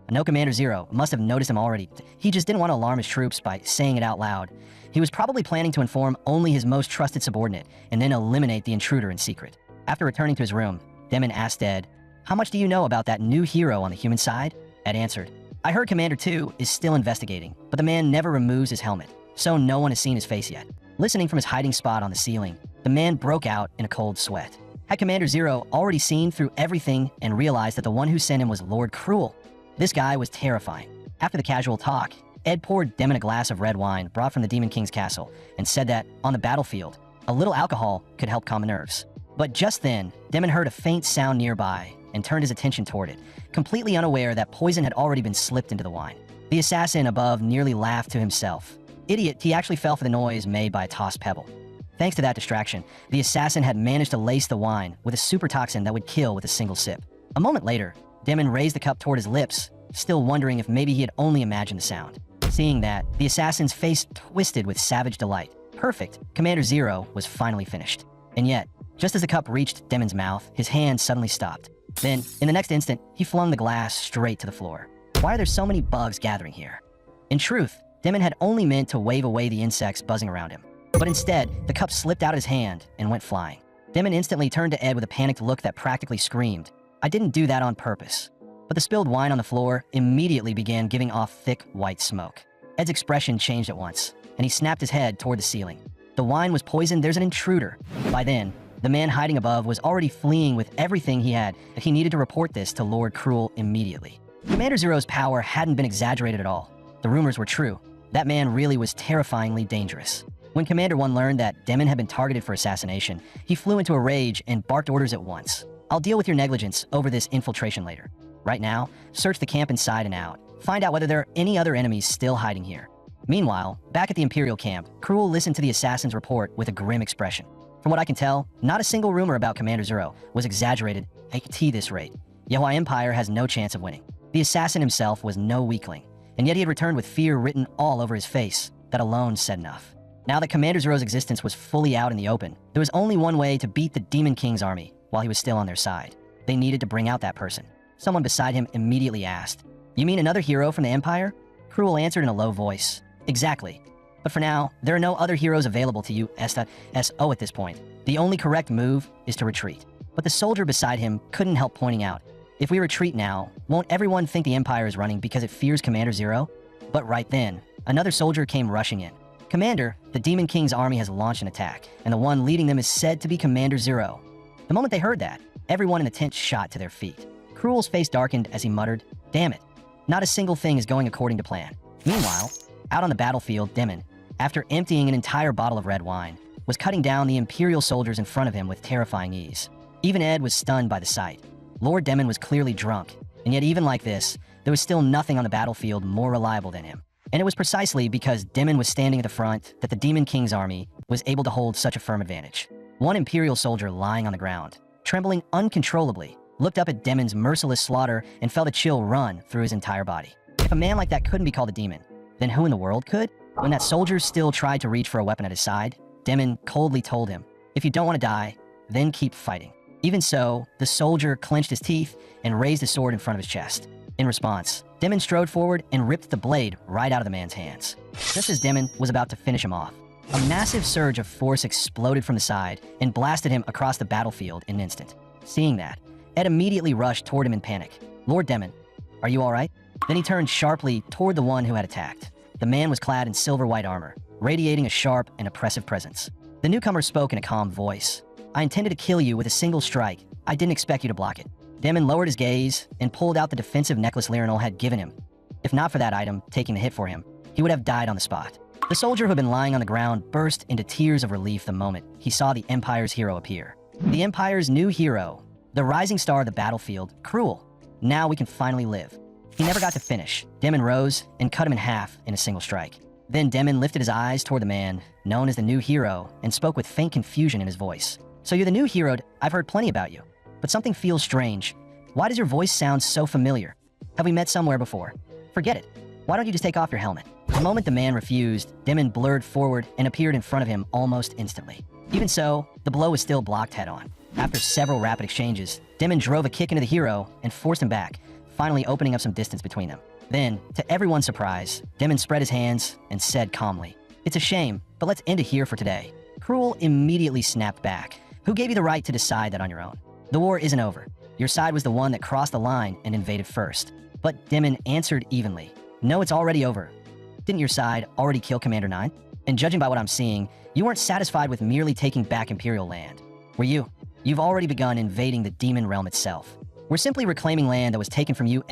I know Commander Zero must have noticed him already. He just didn't want to alarm his troops by saying it out loud. He was probably planning to inform only his most trusted subordinate and then eliminate the intruder in secret. After returning to his room, Demon asked Ed, "How much do you know about that new hero on the human side?" Ed answered, "I heard Commander 2 is still investigating, but the man never removes his helmet, so no one has seen his face yet." Listening from his hiding spot on the ceiling, the man broke out in a cold sweat. Had Commander Zero already seen through everything and realized that the one who sent him was Lord Cruel? This guy was terrifying. After the casual talk, Ed poured Demon a glass of red wine brought from the Demon King's castle and said that, on the battlefield, a little alcohol could help calm the nerves. But just then, Demon heard a faint sound nearby and turned his attention toward it, completely unaware that poison had already been slipped into the wine. The assassin above nearly laughed to himself. Idiot, he actually fell for the noise made by a tossed pebble. Thanks to that distraction, the assassin had managed to lace the wine with a super toxin that would kill with a single sip. A moment later, Demon raised the cup toward his lips, still wondering if maybe he had only imagined the sound. Seeing that, the assassin's face twisted with savage delight. Perfect. Commander Zero was finally finished. And yet, just as the cup reached Demon's mouth, his hand suddenly stopped. Then, in the next instant, he flung the glass straight to the floor. Why are there so many bugs gathering here? In truth, Demon had only meant to wave away the insects buzzing around him. But instead, the cup slipped out of his hand and went flying. Demon instantly turned to Ed with a panicked look that practically screamed, "I didn't do that on purpose." But the spilled wine on the floor immediately began giving off thick white smoke. Ed's expression changed at once, and he snapped his head toward the ceiling. The wine was poisoned, there's an intruder. By then, the man hiding above was already fleeing with everything he had, that he needed to report this to Lord Cruel immediately. Commander Zero's power hadn't been exaggerated at all. The rumors were true. That man really was terrifyingly dangerous. When Commander 1 learned that Demon had been targeted for assassination, he flew into a rage and barked orders at once. "I'll deal with your negligence over this infiltration later. Right now, search the camp inside and out. Find out whether there are any other enemies still hiding here." Meanwhile, back at the Imperial camp, Cruel listened to the assassin's report with a grim expression. From what I can tell, not a single rumor about Commander Zero was exaggerated at this rate. Yehua Empire has no chance of winning. The assassin himself was no weakling, and yet he had returned with fear written all over his face. That alone said enough. Now that Commander Zero's existence was fully out in the open, there was only one way to beat the Demon King's army while he was still on their side. They needed to bring out that person. Someone beside him immediately asked, "You mean another hero from the Empire?" Cruel answered in a low voice, "Exactly. But for now, there are no other heroes available to you SO at this point. The only correct move is to retreat." But the soldier beside him couldn't help pointing out, "If we retreat now, won't everyone think the Empire is running because it fears Commander Zero?" But right then, another soldier came rushing in. "Commander, the Demon King's army has launched an attack, and the one leading them is said to be Commander Zero." The moment they heard that, everyone in the tent shot to their feet. Cruel's face darkened as he muttered, "Damn it. Not a single thing is going according to plan. Meanwhile, out on the battlefield, Demon, after emptying an entire bottle of red wine, was cutting down the Imperial soldiers in front of him with terrifying ease. Even Ed was stunned by the sight. Lord Demon was clearly drunk, and yet even like this, there was still nothing on the battlefield more reliable than him. And it was precisely because Demon was standing at the front that the Demon King's army was able to hold such a firm advantage. One Imperial soldier lying on the ground, trembling uncontrollably, looked up at Demon's merciless slaughter and felt a chill run through his entire body. If a man like that couldn't be called a demon, then who in the world could? When that soldier still tried to reach for a weapon at his side, Demon coldly told him, "If you don't want to die, then keep fighting." Even so, the soldier clenched his teeth and raised his sword in front of his chest. In response, Demon strode forward and ripped the blade right out of the man's hands. Just as Demon was about to finish him off, a massive surge of force exploded from the side and blasted him across the battlefield in an instant. Seeing that, Ed immediately rushed toward him in panic. "Lord Demon, are you all right?" Then he turned sharply toward the one who had attacked. The man was clad in silver white armor, radiating a sharp and oppressive presence. The newcomer spoke in a calm voice. "I intended to kill you with a single strike. I didn't expect you to block it." Demon lowered his gaze and pulled out the defensive necklace Lirinal had given him. If not for that item taking the hit for him, he would have died on the spot. The soldier who had been lying on the ground burst into tears of relief the moment he saw the Empire's hero appear. The Empire's new hero, the rising star of the battlefield, Cruel. Now we can finally live. He never got to finish. Demon rose and cut him in half in a single strike. Then Demon lifted his eyes toward the man, known as the new hero, and spoke with faint confusion in his voice. "So you're the new hero. I've heard plenty about you. But something feels strange. Why does your voice sound so familiar? Have we met somewhere before? Forget it. Why don't you just take off your helmet?" The moment the man refused, Demon blurred forward and appeared in front of him almost instantly. Even so, the blow was still blocked head-on. After several rapid exchanges, Demon drove a kick into the hero and forced him back, finally opening up some distance between them. Then, to everyone's surprise, Demon spread his hands and said calmly, "It's a shame, but let's end it here for today." Cruel immediately snapped back. "Who gave you the right to decide that on your own? The war isn't over. Your side was the one that crossed the line and invaded first." But Demon answered evenly, "No, it's already over. Didn't your side already kill Commander 9? And judging by what I'm seeing, you weren't satisfied with merely taking back Imperial land, were you? You've already begun invading the demon realm itself. We're simply reclaiming land that was taken from you.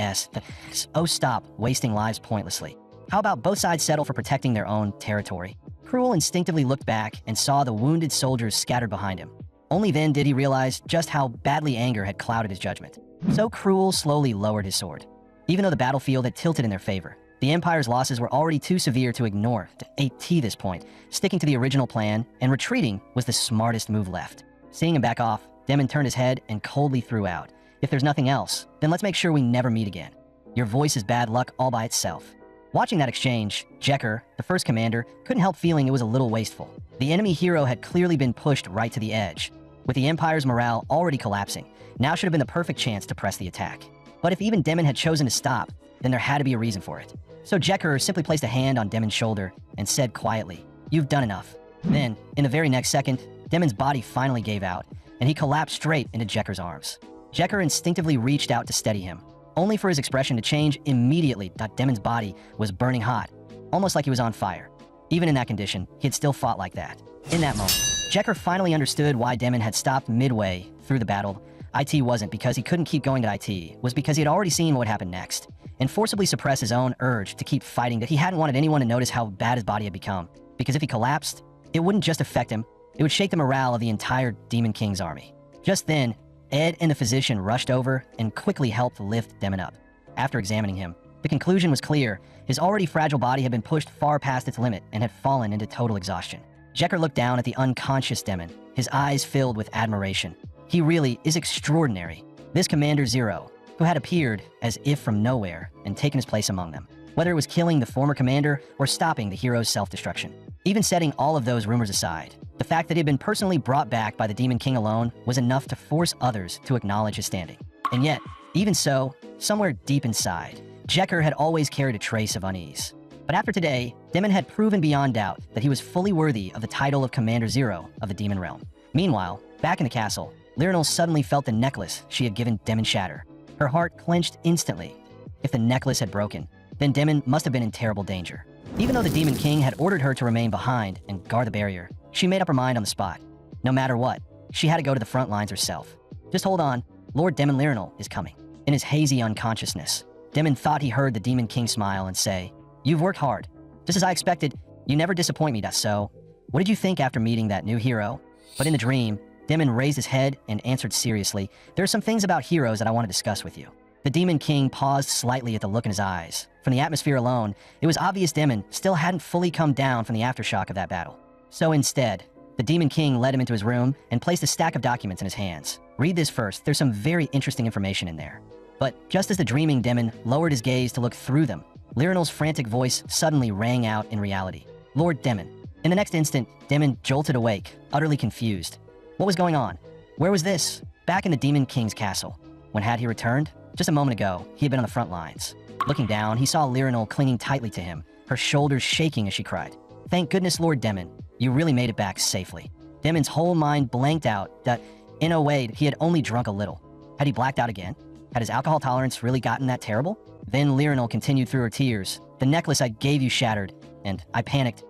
Oh, stop wasting lives pointlessly. How about both sides settle for protecting their own territory?" Cruel instinctively looked back and saw the wounded soldiers scattered behind him. Only then did he realize just how badly anger had clouded his judgment. So Cruel slowly lowered his sword. Even though the battlefield had tilted in their favor, the Empire's losses were already too severe to ignore at this point. Sticking to the original plan and retreating was the smartest move left. Seeing him back off, Demon turned his head and coldly threw out, "If there's nothing else, then let's make sure we never meet again. Your voice is bad luck all by itself." Watching that exchange, Jekker, the first commander, couldn't help feeling it was a little wasteful. The enemy hero had clearly been pushed right to the edge. With the Empire's morale already collapsing, now should have been the perfect chance to press the attack. But if even Demon had chosen to stop, then there had to be a reason for it. So Jekker simply placed a hand on Demon's shoulder and said quietly, "You've done enough." Then, in the very next second, Demon's body finally gave out, and he collapsed straight into Jekker's arms. Jekker instinctively reached out to steady him, only for his expression to change immediately. Demon's body was burning hot, almost like he was on fire. Even in that condition, he had still fought like that. In that moment, Jekker finally understood why Demon had stopped midway through the battle. IT wasn't because he couldn't keep going at IT, was because he had already seen what happened next, and forcibly suppressed his own urge to keep fighting. That he hadn't wanted anyone to notice how bad his body had become, because if he collapsed, it wouldn't just affect him, it would shake the morale of the entire Demon King's army. Just then, Ed and the physician rushed over and quickly helped lift Demon up. After examining him, the conclusion was clear. His already fragile body had been pushed far past its limit and had fallen into total exhaustion. Jekker looked down at the unconscious Demon, his eyes filled with admiration. He really is extraordinary. This Commander Zero, who had appeared as if from nowhere and taken his place among them, whether it was killing the former commander or stopping the hero's self-destruction. Even setting all of those rumors aside, the fact that he had been personally brought back by the Demon King alone was enough to force others to acknowledge his standing. And yet, even so, somewhere deep inside, Jekker had always carried a trace of unease. But after today, Demon had proven beyond doubt that he was fully worthy of the title of Commander Zero of the Demon Realm. Meanwhile, back in the castle, Lirinal suddenly felt the necklace she had given Demon shatter. Her heart clenched instantly. If the necklace had broken, then Demon must have been in terrible danger. Even though the Demon King had ordered her to remain behind and guard the barrier, she made up her mind on the spot. No matter what, she had to go to the front lines herself. Just hold on, Lord Demon Lirinal is coming. In his hazy unconsciousness, Demon thought he heard the Demon King smile and say, You've worked hard. Just as I expected, you never disappoint me, so what did you think after meeting that new hero? But in the dream, Demon raised his head and answered seriously, there are some things about heroes that I want to discuss with you. The Demon King paused slightly at the look in his eyes. From the atmosphere alone, it was obvious Demon still hadn't fully come down from the aftershock of that battle. So instead, the Demon King led him into his room and placed a stack of documents in his hands. Read this first, there's some very interesting information in there. But just as the dreaming Demon lowered his gaze to look through them, Lirinal's frantic voice suddenly rang out in reality. Lord Demon. In the next instant, Demon jolted awake, utterly confused. What was going on? Where was this? Back in the Demon King's castle. When had he returned? Just a moment ago, he had been on the front lines. Looking down, he saw Lirinal clinging tightly to him, her shoulders shaking as she cried. Thank goodness, Lord Demon, you really made it back safely. Demon's whole mind blanked out that, in a way, he had only drunk a little. Had he blacked out again? Had his alcohol tolerance really gotten that terrible? Then Lirinal continued through her tears. The necklace I gave you shattered, and I panicked.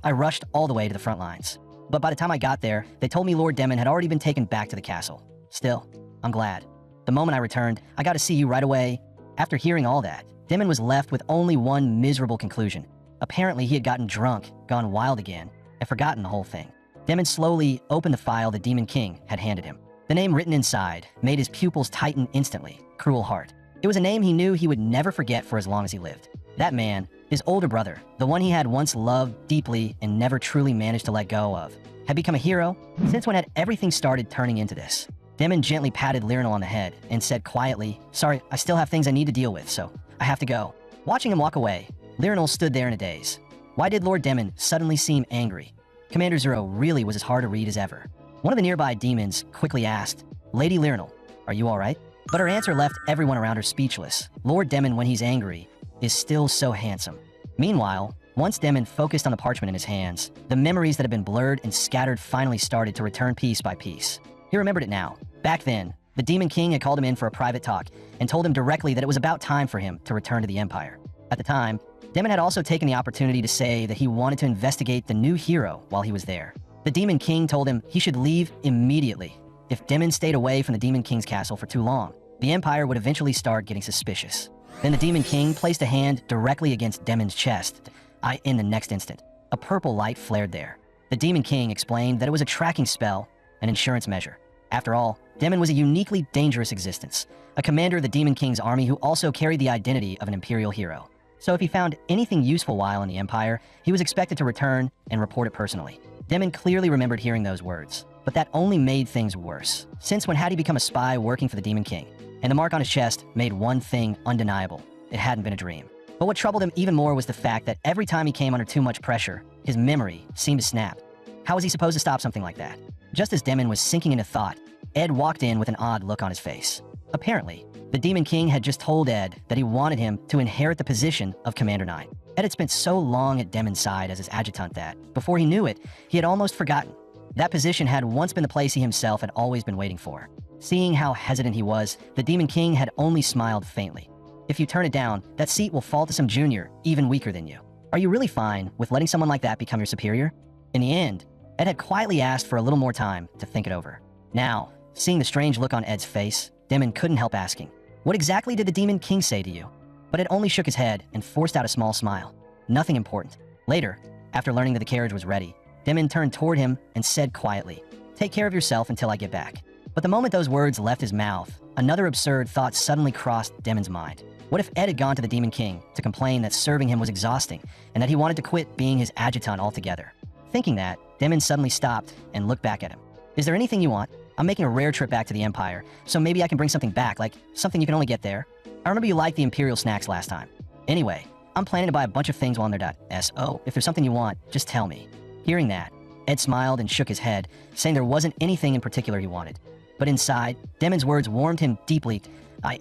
I rushed all the way to the front lines. But by the time I got there, they told me Lord Demon had already been taken back to the castle. Still, I'm glad. The moment I returned, I got to see you right away. After hearing all that, Demon was left with only one miserable conclusion. Apparently, he had gotten drunk, gone wild again, and forgotten the whole thing. Demon slowly opened the file the Demon King had handed him. The name written inside made his pupils tighten instantly. Cruel Heart. It was a name he knew he would never forget for as long as he lived. That man, his older brother, the one he had once loved deeply and never truly managed to let go of, had become a hero? Since when had everything started turning into this? Demon gently patted Lirinal on the head and said quietly, sorry, I still have things I need to deal with, so I have to go. Watching him walk away, Lirinal stood there in a daze. Why did Lord Demon suddenly seem angry? Commander Zero really was as hard to read as ever. One of the nearby demons quickly asked, Lady Lirinal, are you alright? But her answer left everyone around her speechless. Lord Demon, when he's angry, is still so handsome. Meanwhile, once Demon focused on the parchment in his hands, the memories that had been blurred and scattered finally started to return piece by piece. He remembered it now. Back then, the Demon King had called him in for a private talk and told him directly that it was about time for him to return to the Empire. At the time, Demon had also taken the opportunity to say that he wanted to investigate the new hero while he was there. The Demon King told him he should leave immediately. If Demon stayed away from the Demon King's castle for too long, the Empire would eventually start getting suspicious. Then the Demon King placed a hand directly against Demon's chest. In the next instant, a purple light flared there. The Demon King explained that it was a tracking spell, an insurance measure. After all, Demon was a uniquely dangerous existence, a commander of the Demon King's army who also carried the identity of an imperial hero. So if he found anything useful while in the Empire, he was expected to return and report it personally. Demon clearly remembered hearing those words, but that only made things worse. Since when had he become a spy working for the Demon King? And the mark on his chest made one thing undeniable. It hadn't been a dream. But what troubled him even more was the fact that every time he came under too much pressure, his memory seemed to snap. How was he supposed to stop something like that? Just as Demon was sinking into thought, Ed walked in with an odd look on his face. Apparently, the Demon King had just told Ed that he wanted him to inherit the position of Commander 9. Ed had spent so long at Demon's side as his adjutant that, before he knew it, he had almost forgotten. That position had once been the place he himself had always been waiting for. Seeing how hesitant he was, the Demon King had only smiled faintly. If you turn it down, that seat will fall to some junior, even weaker than you. Are you really fine with letting someone like that become your superior? In the end, Ed had quietly asked for a little more time to think it over. Now, seeing the strange look on Ed's face, Demon couldn't help asking, what exactly did the Demon King say to you? But Ed only shook his head and forced out a small smile. Nothing important. Later, after learning that the carriage was ready, Demon turned toward him and said quietly, take care of yourself until I get back. But the moment those words left his mouth, another absurd thought suddenly crossed Demon's mind. What if Ed had gone to the Demon King to complain that serving him was exhausting and that he wanted to quit being his adjutant altogether? Thinking that, Demon suddenly stopped and looked back at him. Is there anything you want? I'm making a rare trip back to the Empire, so maybe I can bring something back, like something you can only get there. I remember you liked the Imperial snacks last time. Anyway, I'm planning to buy a bunch of things while I'm there. So, if there's something you want, just tell me. Hearing that, Ed smiled and shook his head, saying there wasn't anything in particular he wanted. But inside, Demon's words warmed him deeply,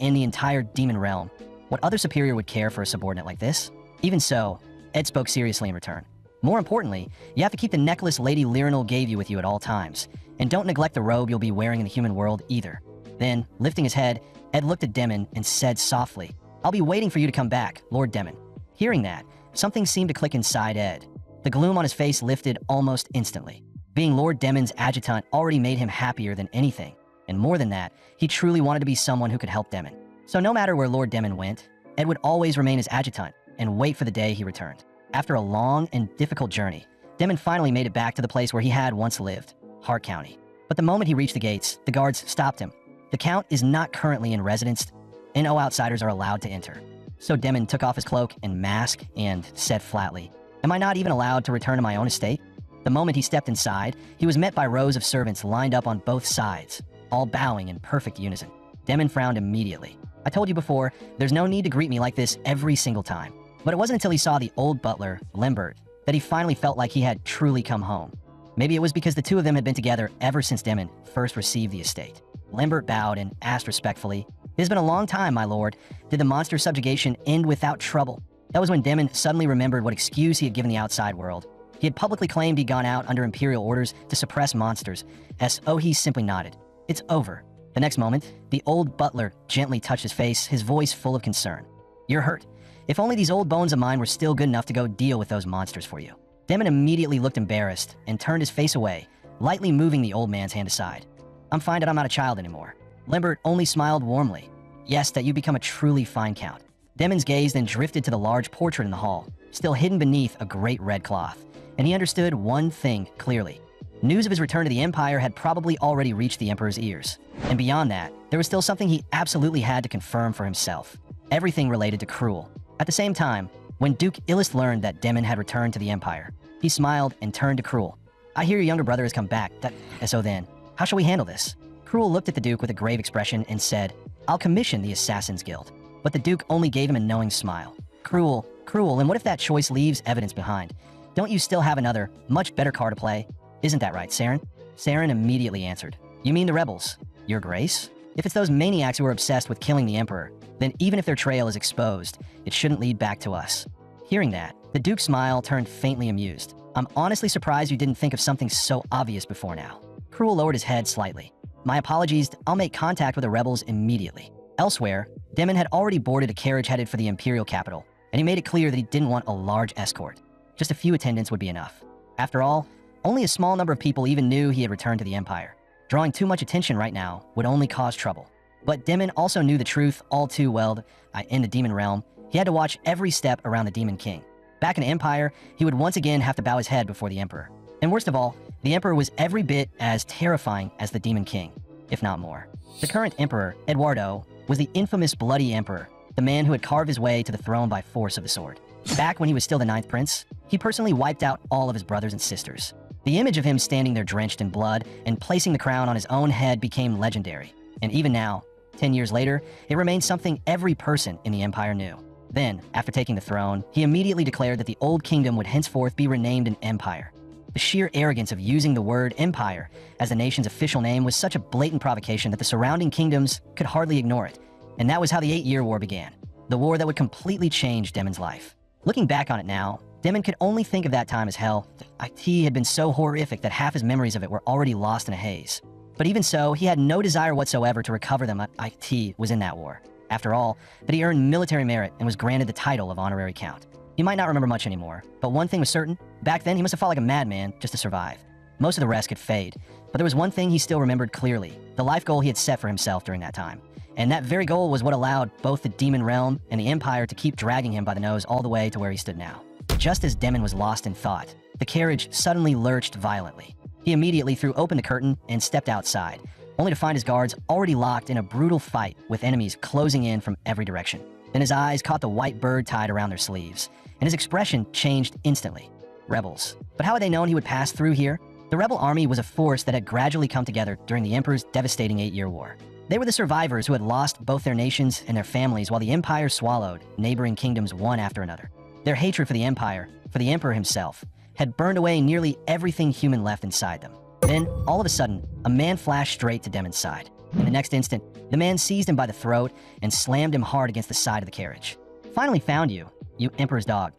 in the entire demon realm. What other superior would care for a subordinate like this? Even so, Ed spoke seriously in return. More importantly, you have to keep the necklace Lady Lirinal gave you with you at all times, and don't neglect the robe you'll be wearing in the human world either. Then, lifting his head, Ed looked at Demon and said softly, I'll be waiting for you to come back, Lord Demon. Hearing that, something seemed to click inside Ed. The gloom on his face lifted almost instantly. Being Lord Demon's adjutant already made him happier than anything. And more than that, he truly wanted to be someone who could help Demon. So no matter where Lord Demon went, Ed would always remain his adjutant, and wait for the day he returned. After a long and difficult journey, Demon finally made it back to the place where he had once lived, Hart County. But the moment he reached the gates, the guards stopped him. The Count is not currently in residence, and no outsiders are allowed to enter. So Demon took off his cloak and mask and said flatly, "Am I not even allowed to return to my own estate?" The moment he stepped inside, he was met by rows of servants lined up on both sides, all bowing in perfect unison. Demon frowned immediately. "I told you before, there's no need to greet me like this every single time." But it wasn't until he saw the old butler, Lambert, that he finally felt like he had truly come home. Maybe it was because the two of them had been together ever since Demon first received the estate. Lambert bowed and asked respectfully, "It has been a long time, my lord. Did the monster subjugation end without trouble?" That was when Demon suddenly remembered what excuse he had given the outside world. He had publicly claimed he'd gone out under imperial orders to suppress monsters. He simply nodded. "It's over." The next moment, the old butler gently touched his face, his voice full of concern. "You're hurt. If only these old bones of mine were still good enough to go deal with those monsters for you." Demon immediately looked embarrassed and turned his face away, lightly moving the old man's hand aside. "I'm fine that I'm not a child anymore." Lambert only smiled warmly. "Yes, that you become a truly fine count." Demon's gaze then drifted to the large portrait in the hall, still hidden beneath a great red cloth, and he understood one thing clearly. News of his return to the Empire had probably already reached the Emperor's ears. And beyond that, there was still something he absolutely had to confirm for himself. Everything related to Cruel. At the same time, when Duke Illist learned that Demon had returned to the Empire, he smiled and turned to Cruel. "I hear your younger brother has come back. So then, how shall we handle this?" Cruel looked at the Duke with a grave expression and said, "I'll commission the Assassin's Guild." But the Duke only gave him a knowing smile. Cruel, and what if that choice leaves evidence behind? Don't you still have another, much better card to play? Isn't that right, Saren? Saren immediately answered, "You mean the rebels? Your Grace? If it's those maniacs who are obsessed with killing the Emperor, then even if their trail is exposed, it shouldn't lead back to us." Hearing that, the Duke's smile turned faintly amused. "I'm honestly surprised you didn't think of something so obvious before now." Cruel lowered his head slightly. "My apologies, I'll make contact with the rebels immediately." Elsewhere, Demon had already boarded a carriage headed for the Imperial capital, and he made it clear that he didn't want a large escort. Just a few attendants would be enough. After all, only a small number of people even knew he had returned to the Empire. Drawing too much attention right now would only cause trouble. But Demon also knew the truth all too well. In the Demon Realm, he had to watch every step around the Demon King. Back in the Empire, he would once again have to bow his head before the Emperor. And worst of all, the Emperor was every bit as terrifying as the Demon King, if not more. The current Emperor, Eduardo, was the infamous Bloody Emperor, the man who had carved his way to the throne by force of the sword. Back when he was still the Ninth Prince, he personally wiped out all of his brothers and sisters. The image of him standing there drenched in blood and placing the crown on his own head became legendary. And even now, 10 years later, it remains something every person in the Empire knew. Then, after taking the throne, he immediately declared that the Old Kingdom would henceforth be renamed an Empire. The sheer arrogance of using the word Empire as the nation's official name was such a blatant provocation that the surrounding kingdoms could hardly ignore it. And that was how the 8-Year War began. The war that would completely change Demon's life. Looking back on it now, Demon could only think of that time as hell. IT had been so horrific that half his memories of it were already lost in a haze. But even so, he had no desire whatsoever to recover them. IT was in that war. After all, that he earned military merit and was granted the title of Honorary Count. He might not remember much anymore, but one thing was certain, back then he must have fought like a madman just to survive. Most of the rest could fade, but there was one thing he still remembered clearly, the life goal he had set for himself during that time. And that very goal was what allowed both the Demon Realm and the Empire to keep dragging him by the nose all the way to where he stood now. Just as Demon was lost in thought, the carriage suddenly lurched violently. He immediately threw open the curtain and stepped outside, only to find his guards already locked in a brutal fight with enemies closing in from every direction. Then his eyes caught the white bird tied around their sleeves, and his expression changed instantly. Rebels. But how had they known he would pass through here? The rebel army was a force that had gradually come together during the Emperor's devastating 8-Year War. They were the survivors who had lost both their nations and their families while the Empire swallowed neighboring kingdoms one after another. Their hatred for the Empire, for the Emperor himself, had burned away nearly everything human left inside them. Then, all of a sudden, a man flashed straight to Demon's side. In the next instant, the man seized him by the throat and slammed him hard against the side of the carriage. "Finally found you, you Emperor's dog.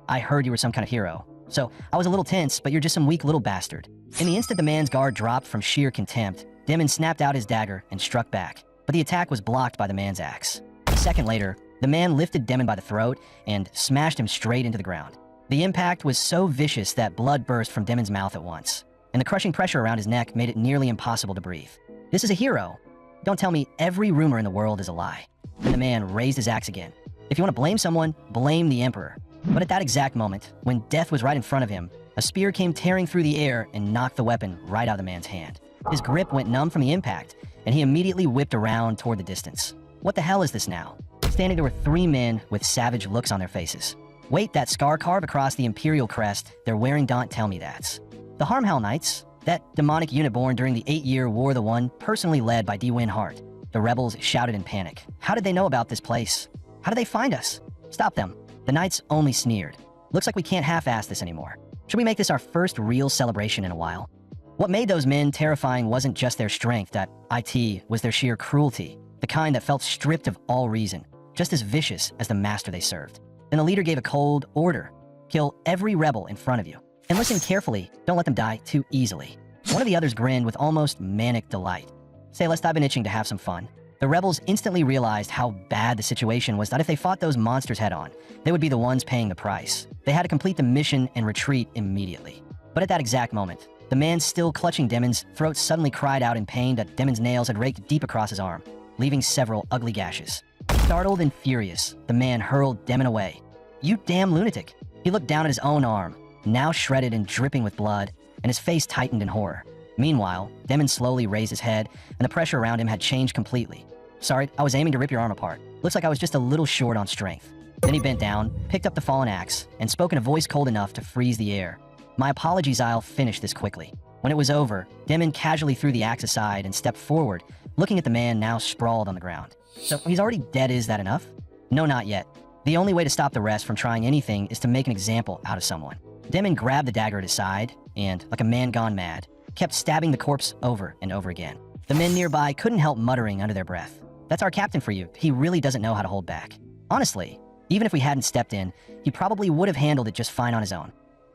I heard you were some kind of hero. So, I was a little tense, but you're just some weak little bastard." In the instant the man's guard dropped from sheer contempt, Demon snapped out his dagger and struck back, but the attack was blocked by the man's axe. A second later, the man lifted Demon by the throat and smashed him straight into the ground. The impact was so vicious that blood burst from Demon's mouth at once, and the crushing pressure around his neck made it nearly impossible to breathe. "This is a hero. Don't tell me every rumor in the world is a lie." Then the man raised his axe again. If you want to blame someone, blame the Emperor. But at that exact moment, when death was right in front of him, a spear came tearing through the air and knocked the weapon right out of the man's hand. His grip went numb from the impact, and he immediately whipped around toward the distance. What the hell is this now? Standing there were 3 men with savage looks on their faces. Wait, that scar carve across the Imperial crest they're wearing don't tell me that's the Harmhal Knights, that demonic unit born during the 8-year War of the One, personally led by D-Win Hart. The rebels shouted in panic. How did they know about this place? How did they find us? Stop them. The knights only sneered. Looks like we can't half-ass this anymore. Should we make this our first real celebration in a while? What made those men terrifying wasn't just their strength, that it was their sheer cruelty, the kind that felt stripped of all reason, just as vicious as the master they served. Then the leader gave a cold order. Kill every rebel in front of you. And listen carefully, don't let them die too easily. One of the others grinned with almost manic delight. Say, lest I've been itching to have some fun. The rebels instantly realized how bad the situation was, that if they fought those monsters head-on, they would be the ones paying the price. They had to complete the mission and retreat immediately. But at that exact moment, the man still clutching Demon's throat suddenly cried out in pain that Demon's nails had raked deep across his arm, leaving several ugly gashes. Startled and furious, the man hurled Demon away. You damn lunatic! He looked down at his own arm, now shredded and dripping with blood, and his face tightened in horror. Meanwhile, Demon slowly raised his head, and the pressure around him had changed completely. Sorry, I was aiming to rip your arm apart. Looks like I was just a little short on strength. Then he bent down, picked up the fallen axe, and spoke in a voice cold enough to freeze the air. My apologies, I'll finish this quickly. When it was over, Demon casually threw the axe aside and stepped forward, looking at the man now sprawled on the ground. So he's already dead, is that enough? No, not yet. The only way to stop the rest from trying anything is to make an example out of someone. Demon grabbed the dagger at his side, and, like a man gone mad, kept stabbing the corpse over and over again. The men nearby couldn't help muttering under their breath. That's our captain for you. He really doesn't know how to hold back. Honestly, even if we hadn't stepped in, he probably would have handled it just fine on his own.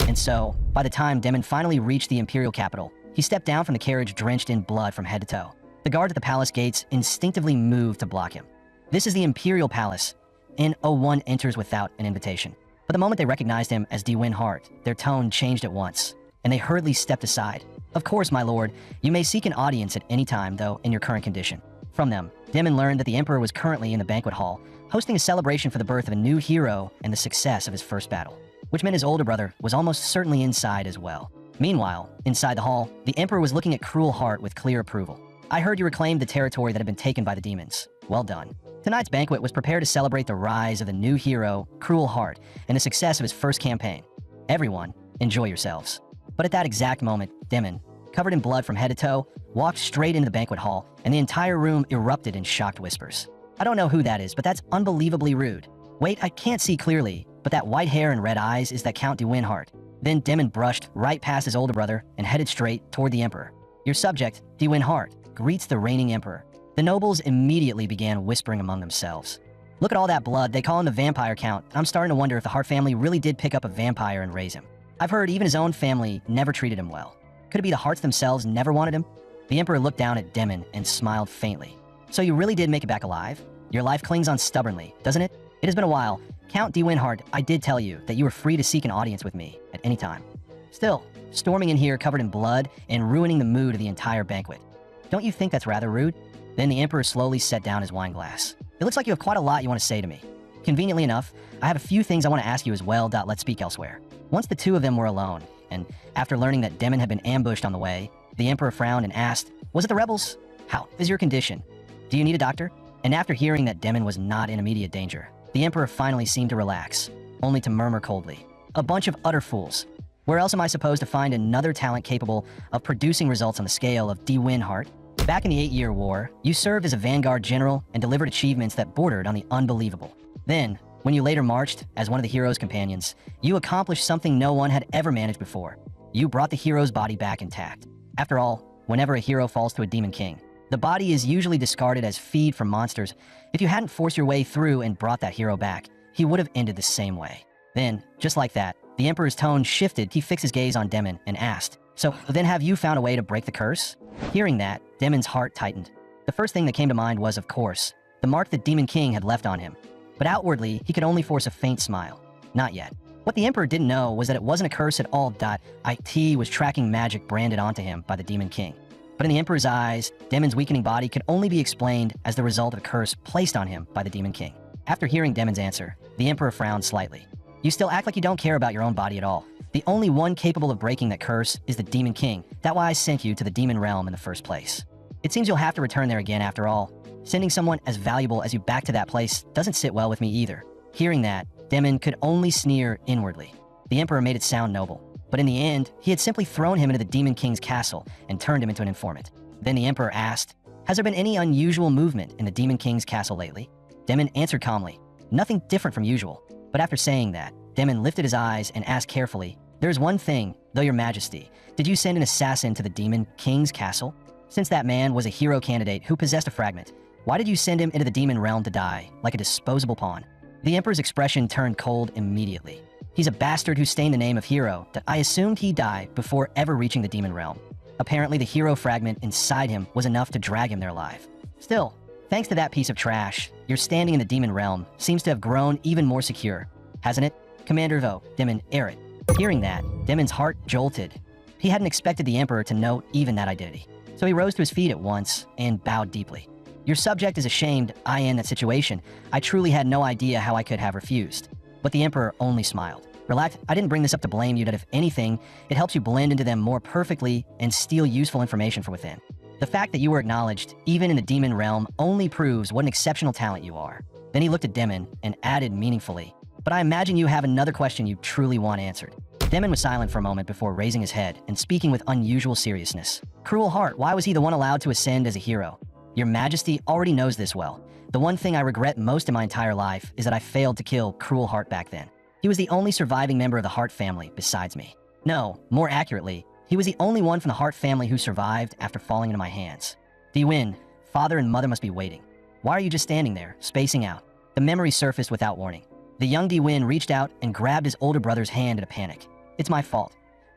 And so, by the time Demon finally reached the Imperial capital, he stepped down from the carriage drenched in blood from head to toe. The guard at the palace gates instinctively moved to block him. This is the Imperial Palace, and O1 enters without an invitation. But the moment they recognized him as D-Win Hart, their tone changed at once, and they hurriedly stepped aside. Of course, my lord, you may seek an audience at any time, though, in your current condition. From them, Demon learned that the Emperor was currently in the banquet hall, hosting a celebration for the birth of a new hero and the success of his first battle, which meant his older brother was almost certainly inside as well. Meanwhile, inside the hall, the Emperor was looking at Cruel Heart with clear approval. I heard you reclaimed the territory that had been taken by the demons. Well done. Tonight's banquet was prepared to celebrate the rise of the new hero, Cruel Heart, and the success of his first campaign. Everyone, enjoy yourselves. But at that exact moment, Demon, covered in blood from head to toe, walked straight into the banquet hall, and the entire room erupted in shocked whispers. I don't know who that is, but that's unbelievably rude. Wait, I can't see clearly, but that white hair and red eyes is that Count D-Win Hart. Then Demon brushed right past his older brother and headed straight toward the Emperor. Your subject, D-Win Hart, greets the reigning Emperor. The nobles immediately began whispering among themselves. Look at all that blood, they call him the Vampire Count, and I'm starting to wonder if the Hart family really did pick up a vampire and raise him. I've heard even his own family never treated him well. Could it be the Harts themselves never wanted him? The Emperor looked down at Demon and smiled faintly. So you really did make it back alive? Your life clings on stubbornly, doesn't it? It has been a while. Count D-Win Hart, I did tell you that you were free to seek an audience with me at any time. Still, storming in here covered in blood and ruining the mood of the entire banquet. Don't you think that's rather rude? Then the Emperor slowly set down his wine glass. It looks like you have quite a lot you want to say to me. Conveniently enough, I have a few things I want to ask you as well. Let's speak elsewhere. Once the two of them were alone, and after learning that Demon had been ambushed on the way, the Emperor frowned and asked, was it the rebels? How is your condition? Do you need a doctor? And after hearing that Demon was not in immediate danger, the Emperor finally seemed to relax, only to murmur coldly, a bunch of utter fools. Where else am I supposed to find another talent capable of producing results on the scale of D-Win Hart? Back in the 8-year war, you served as a vanguard general and delivered achievements that bordered on the unbelievable. Then, when you later marched as one of the hero's companions, you accomplished something no one had ever managed before. You brought the hero's body back intact. After all, whenever a hero falls to a demon king, the body is usually discarded as feed for monsters. If you hadn't forced your way through and brought that hero back, he would have ended the same way. Then, just like that, the Emperor's tone shifted. He fixed his gaze on Demon and asked, so then have you found a way to break the curse? Hearing that, Demon's heart tightened. The first thing that came to mind was, of course, the mark the Demon King had left on him. But outwardly, he could only force a faint smile. Not yet. What the Emperor didn't know was that it wasn't a curse at all. It was tracking magic branded onto him by the Demon King. But in the Emperor's eyes, Demon's weakening body could only be explained as the result of a curse placed on him by the Demon King. After hearing Demon's answer, the Emperor frowned slightly. You still act like you don't care about your own body at all. The only one capable of breaking that curse is the Demon King. That's why I sent you to the Demon Realm in the first place. It seems you'll have to return there again after all. Sending someone as valuable as you back to that place doesn't sit well with me either. Hearing that, Demon could only sneer inwardly. The Emperor made it sound noble, but in the end, he had simply thrown him into the Demon King's castle and turned him into an informant. Then the Emperor asked, "Has there been any unusual movement in the Demon King's castle lately?" Demon answered calmly, "Nothing different from usual." But after saying that, Demon lifted his eyes and asked carefully, "There's one thing, though, your majesty. Did you send an assassin to the Demon King's castle? Since that man was a hero candidate who possessed a fragment, why did you send him into the demon realm to die, like a disposable pawn?" The Emperor's expression turned cold immediately. He's a bastard who stained the name of hero that I assumed he'd die before ever reaching the demon realm. Apparently the hero fragment inside him was enough to drag him there alive. Still, thanks to that piece of trash, your standing in the demon realm seems to have grown even more secure, hasn't it? Commander Vo, Demon Eret. Hearing that, Demon's heart jolted. He hadn't expected the Emperor to know even that identity. So he rose to his feet at once and bowed deeply. Your subject is ashamed I am in that situation. I truly had no idea how I could have refused. But the Emperor only smiled. Relax, I didn't bring this up to blame you, that if anything, it helps you blend into them more perfectly and steal useful information from within. The fact that you were acknowledged, even in the demon realm, only proves what an exceptional talent you are. Then he looked at Demon and added meaningfully, "But I imagine you have another question you truly want answered." Demon was silent for a moment before raising his head and speaking with unusual seriousness. "Cruel Heart, why was he the one allowed to ascend as a hero? Your Majesty already knows this well. The one thing I regret most in my entire life is that I failed to kill Cruel Heart back then. He was the only surviving member of the Heart family besides me. No, more accurately, he was the only one from the Heart family who survived after falling into my hands. Di-Win, father and mother must be waiting. Why are you just standing there, spacing out?" The memory surfaced without warning. The young Di-Win reached out and grabbed his older brother's hand in a panic. "It's my fault.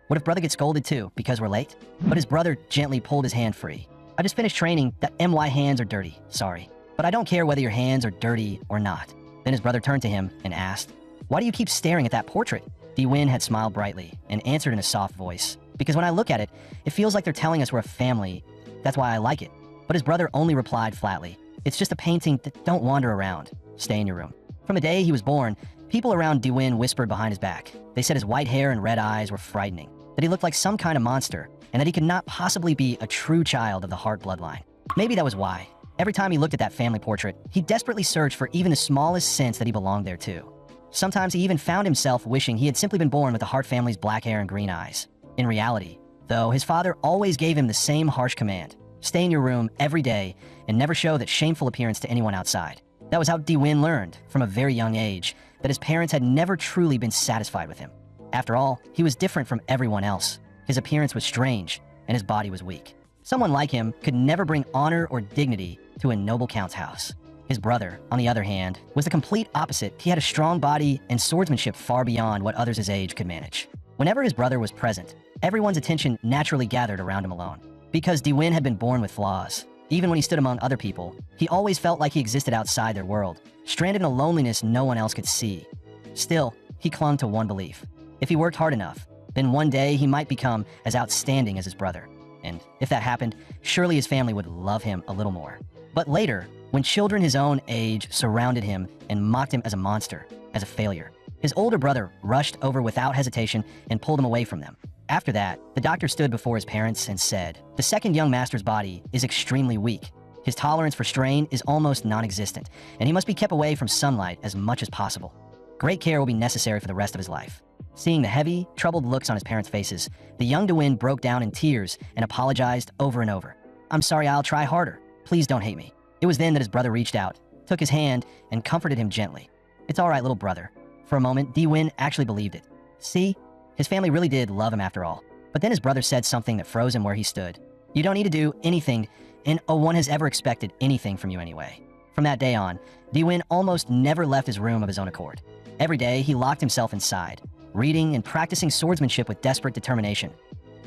What if brother gets scolded too, because we're late?" But his brother gently pulled his hand free. "I just finished training. That MY hands are dirty. Sorry. But I don't care whether your hands are dirty or not." Then his brother turned to him and asked, "Why do you keep staring at that portrait?" Di-Win had smiled brightly and answered in a soft voice, "Because when I look at it, it feels like they're telling us we're a family. That's why I like it." But his brother only replied flatly, "It's just a painting that don't wander around. Stay in your room." From the day he was born, people around Di-Win whispered behind his back. They said his white hair and red eyes were frightening, that he looked like some kind of monster, and that he could not possibly be a true child of the Heart bloodline. Maybe that was why. Every time he looked at that family portrait, he desperately searched for even the smallest sense that he belonged there too. Sometimes he even found himself wishing he had simply been born with the Heart family's black hair and green eyes. In reality, though, his father always gave him the same harsh command: stay in your room every day and never show that shameful appearance to anyone outside. That was how Di-Win learned, from a very young age, that his parents had never truly been satisfied with him. After all, he was different from everyone else. His appearance was strange, and his body was weak. Someone like him could never bring honor or dignity to a noble count's house. His brother, on the other hand, was the complete opposite. He had a strong body and swordsmanship far beyond what others his age could manage. Whenever his brother was present, everyone's attention naturally gathered around him alone. Because Di-Win had been born with flaws, even when he stood among other people, he always felt like he existed outside their world, stranded in a loneliness no one else could see. Still, he clung to one belief. If he worked hard enough, then one day he might become as outstanding as his brother. And if that happened, surely his family would love him a little more. But later, when children his own age surrounded him and mocked him as a monster, as a failure, his older brother rushed over without hesitation and pulled him away from them. After that, the doctor stood before his parents and said, "The second young master's body is extremely weak. His tolerance for strain is almost non-existent, and he must be kept away from sunlight as much as possible. Great care will be necessary for the rest of his life." Seeing the heavy, troubled looks on his parents' faces, the young Di-Win broke down in tears and apologized over and over. "I'm sorry, I'll try harder. Please don't hate me." It was then that his brother reached out, took his hand, and comforted him gently. "It's all right, little brother." For a moment, Di-Win actually believed it. See? His family really did love him after all. But then his brother said something that froze him where he stood. "You don't need to do anything, and no one has ever expected anything from you anyway." From that day on, Di-Win almost never left his room of his own accord. Every day, he locked himself inside, reading and practicing swordsmanship with desperate determination.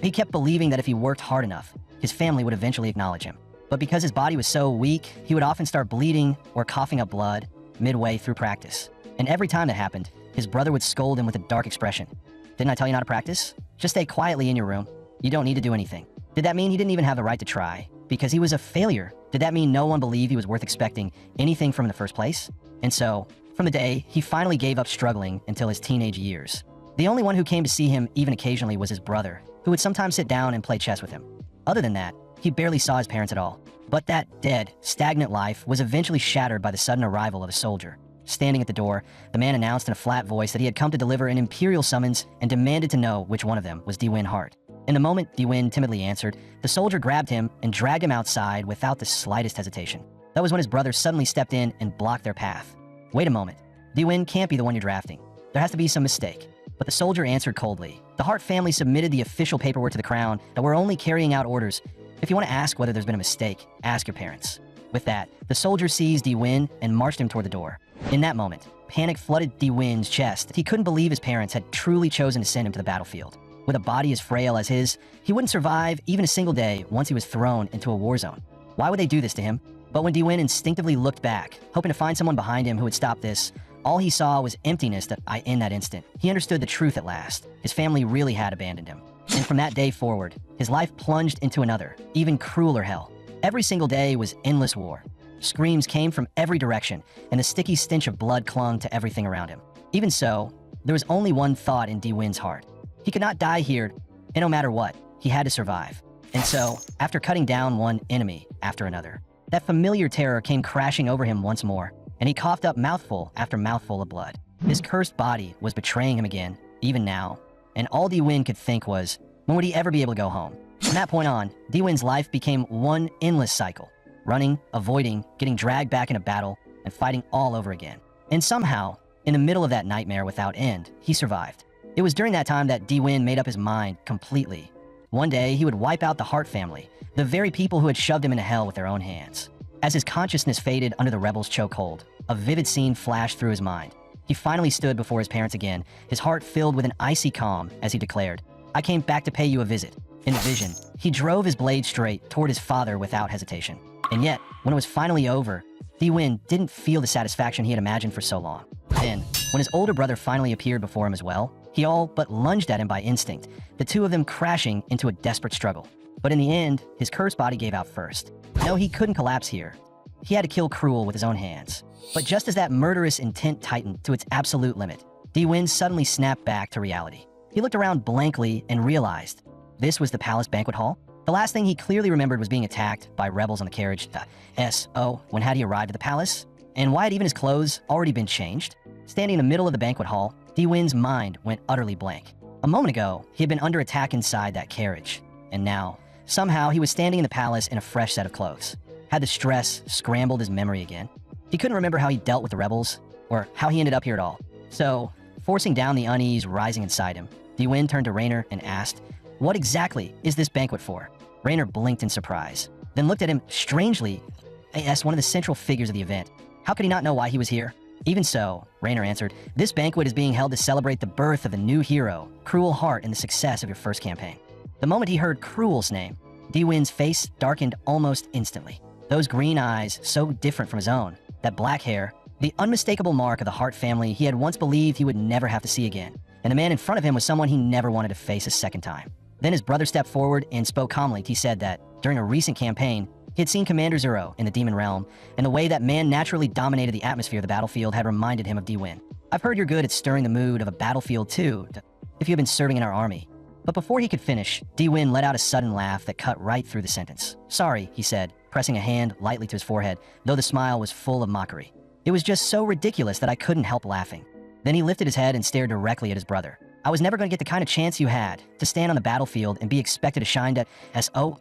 He kept believing that if he worked hard enough, his family would eventually acknowledge him. But because his body was so weak, he would often start bleeding or coughing up blood midway through practice. And every time that happened, his brother would scold him with a dark expression. "Didn't I tell you not to practice? Just stay quietly in your room. You don't need to do anything." Did that mean he didn't even have the right to try? Because he was a failure? Did that mean no one believed he was worth expecting anything from in the first place? And so, from the day, he finally gave up struggling until his teenage years. The only one who came to see him even occasionally was his brother, who would sometimes sit down and play chess with him. Other than that, he barely saw his parents at all. But that dead, stagnant life was eventually shattered by the sudden arrival of a soldier. Standing at the door, the man announced in a flat voice that he had come to deliver an imperial summons and demanded to know which one of them was Diwin Hart. In the moment Diwin timidly answered, the soldier grabbed him and dragged him outside without the slightest hesitation. That was when his brother suddenly stepped in and blocked their path. Wait a moment. Diwin can't be the one you're drafting. There has to be some mistake. But the soldier answered coldly. The Hart family submitted the official paperwork to the crown that we're only carrying out orders. If you want to ask whether there's been a mistake, ask your parents. With that, the soldier seized Diwin and marched him toward the door. In that moment, panic flooded Diwin's chest. He couldn't believe his parents had truly chosen to send him to the battlefield. With a body as frail as his, he wouldn't survive even a single day once he was thrown into a war zone. Why would they do this to him? But when Diwin instinctively looked back, hoping to find someone behind him who would stop this, all he saw was emptiness in that instant. He understood the truth at last. His family really had abandoned him. And from that day forward, his life plunged into another, even crueler hell. Every single day was endless war. Screams came from every direction, and the sticky stench of blood clung to everything around him. Even so, there was only one thought in Diwin's heart. He could not die here, and no matter what, he had to survive. And so, after cutting down one enemy after another, that familiar terror came crashing over him once more, and he coughed up mouthful after mouthful of blood. His cursed body was betraying him again, even now, and all Diwin could think was, when would he ever be able to go home? From that point on, Diwin's life became one endless cycle. Running, avoiding, getting dragged back into battle, and fighting all over again. And somehow, in the middle of that nightmare without end, he survived. It was during that time that Diwin made up his mind completely. One day, he would wipe out the Hart family, the very people who had shoved him into hell with their own hands. As his consciousness faded under the rebels' chokehold, a vivid scene flashed through his mind. He finally stood before his parents again, his heart filled with an icy calm as he declared, "I came back to pay you a visit." In a vision, he drove his blade straight toward his father without hesitation. And yet, when it was finally over, Diwin didn't feel the satisfaction he had imagined for so long. Then, when his older brother finally appeared before him as well, he all but lunged at him by instinct, the two of them crashing into a desperate struggle. But in the end, his cursed body gave out first. No, he couldn't collapse here. He had to kill Cruel with his own hands. But just as that murderous intent tightened to its absolute limit, Diwin suddenly snapped back to reality. He looked around blankly and realized this was the palace banquet hall. The last thing he clearly remembered was being attacked by rebels on the carriage when had he arrived at the palace? And why had even his clothes already been changed? Standing in the middle of the banquet hall, Diwin's mind went utterly blank. A moment ago, he had been under attack inside that carriage. And now, somehow, he was standing in the palace in a fresh set of clothes. Had the stress scrambled his memory again? He couldn't remember how he dealt with the rebels, or how he ended up here at all. So, forcing down the unease rising inside him, Diwin turned to Rainer and asked, "What exactly is this banquet for?" Rainer blinked in surprise, then looked at him strangely as one of the central figures of the event. How could he not know why he was here? Even so, Rainer answered, "This banquet is being held to celebrate the birth of the new hero, Cruel Hart, and the success of your first campaign." The moment he heard Cruel's name, Diwin's face darkened almost instantly. Those green eyes, so different from his own, that black hair, the unmistakable mark of the Hart family he had once believed he would never have to see again. And the man in front of him was someone he never wanted to face a second time. Then his brother stepped forward and spoke calmly. He said that, during a recent campaign, he had seen Commander Zero in the Demon Realm, and the way that man naturally dominated the atmosphere of the battlefield had reminded him of Diwin. "I've heard you're good at stirring the mood of a battlefield too, if you've been serving in our army." But before he could finish, Diwin let out a sudden laugh that cut right through the sentence. "Sorry," he said, pressing a hand lightly to his forehead, though the smile was full of mockery. "It was just so ridiculous that I couldn't help laughing." Then he lifted his head and stared directly at his brother. "I was never going to get the kind of chance you had to stand on the battlefield and be expected to shine at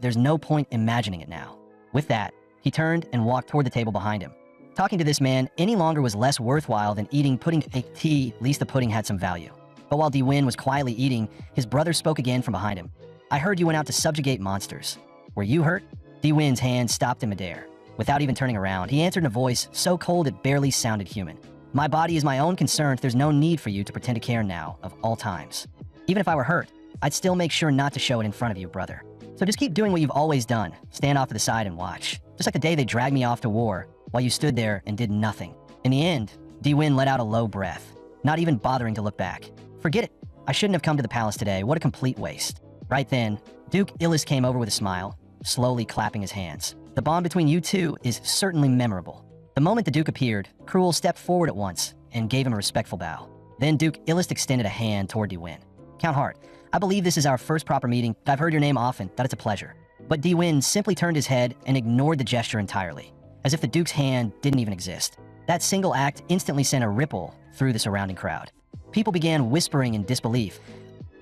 there's no point imagining it now." With that, he turned and walked toward the table behind him. Talking to this man any longer was less worthwhile than eating pudding tea, at least the pudding had some value. But while Diwin was quietly eating, his brother spoke again from behind him. "I heard you went out to subjugate monsters. Were you hurt?" Diwin's hand stopped in midair. Without even turning around, he answered in a voice so cold it barely sounded human. "My body is my own concern. There's no need for you to pretend to care now, of all times. Even if I were hurt, I'd still make sure not to show it in front of you, brother. So just keep doing what you've always done. Stand off to the side and watch. Just like the day they dragged me off to war, while you stood there and did nothing." In the end, Diwin let out a low breath, not even bothering to look back. "Forget it. I shouldn't have come to the palace today. What a complete waste." Right then, Duke Illis came over with a smile, slowly clapping his hands. "The bond between you two is certainly memorable." The moment the Duke appeared, Cruel stepped forward at once and gave him a respectful bow. Then Duke Illust extended a hand toward Di-Win. Count Hart, I believe this is our first proper meeting. I've heard your name often, that it's a pleasure. But Di-Win simply turned his head and ignored the gesture entirely, as if the Duke's hand didn't even exist. That single act instantly sent a ripple through the surrounding crowd. People began whispering in disbelief.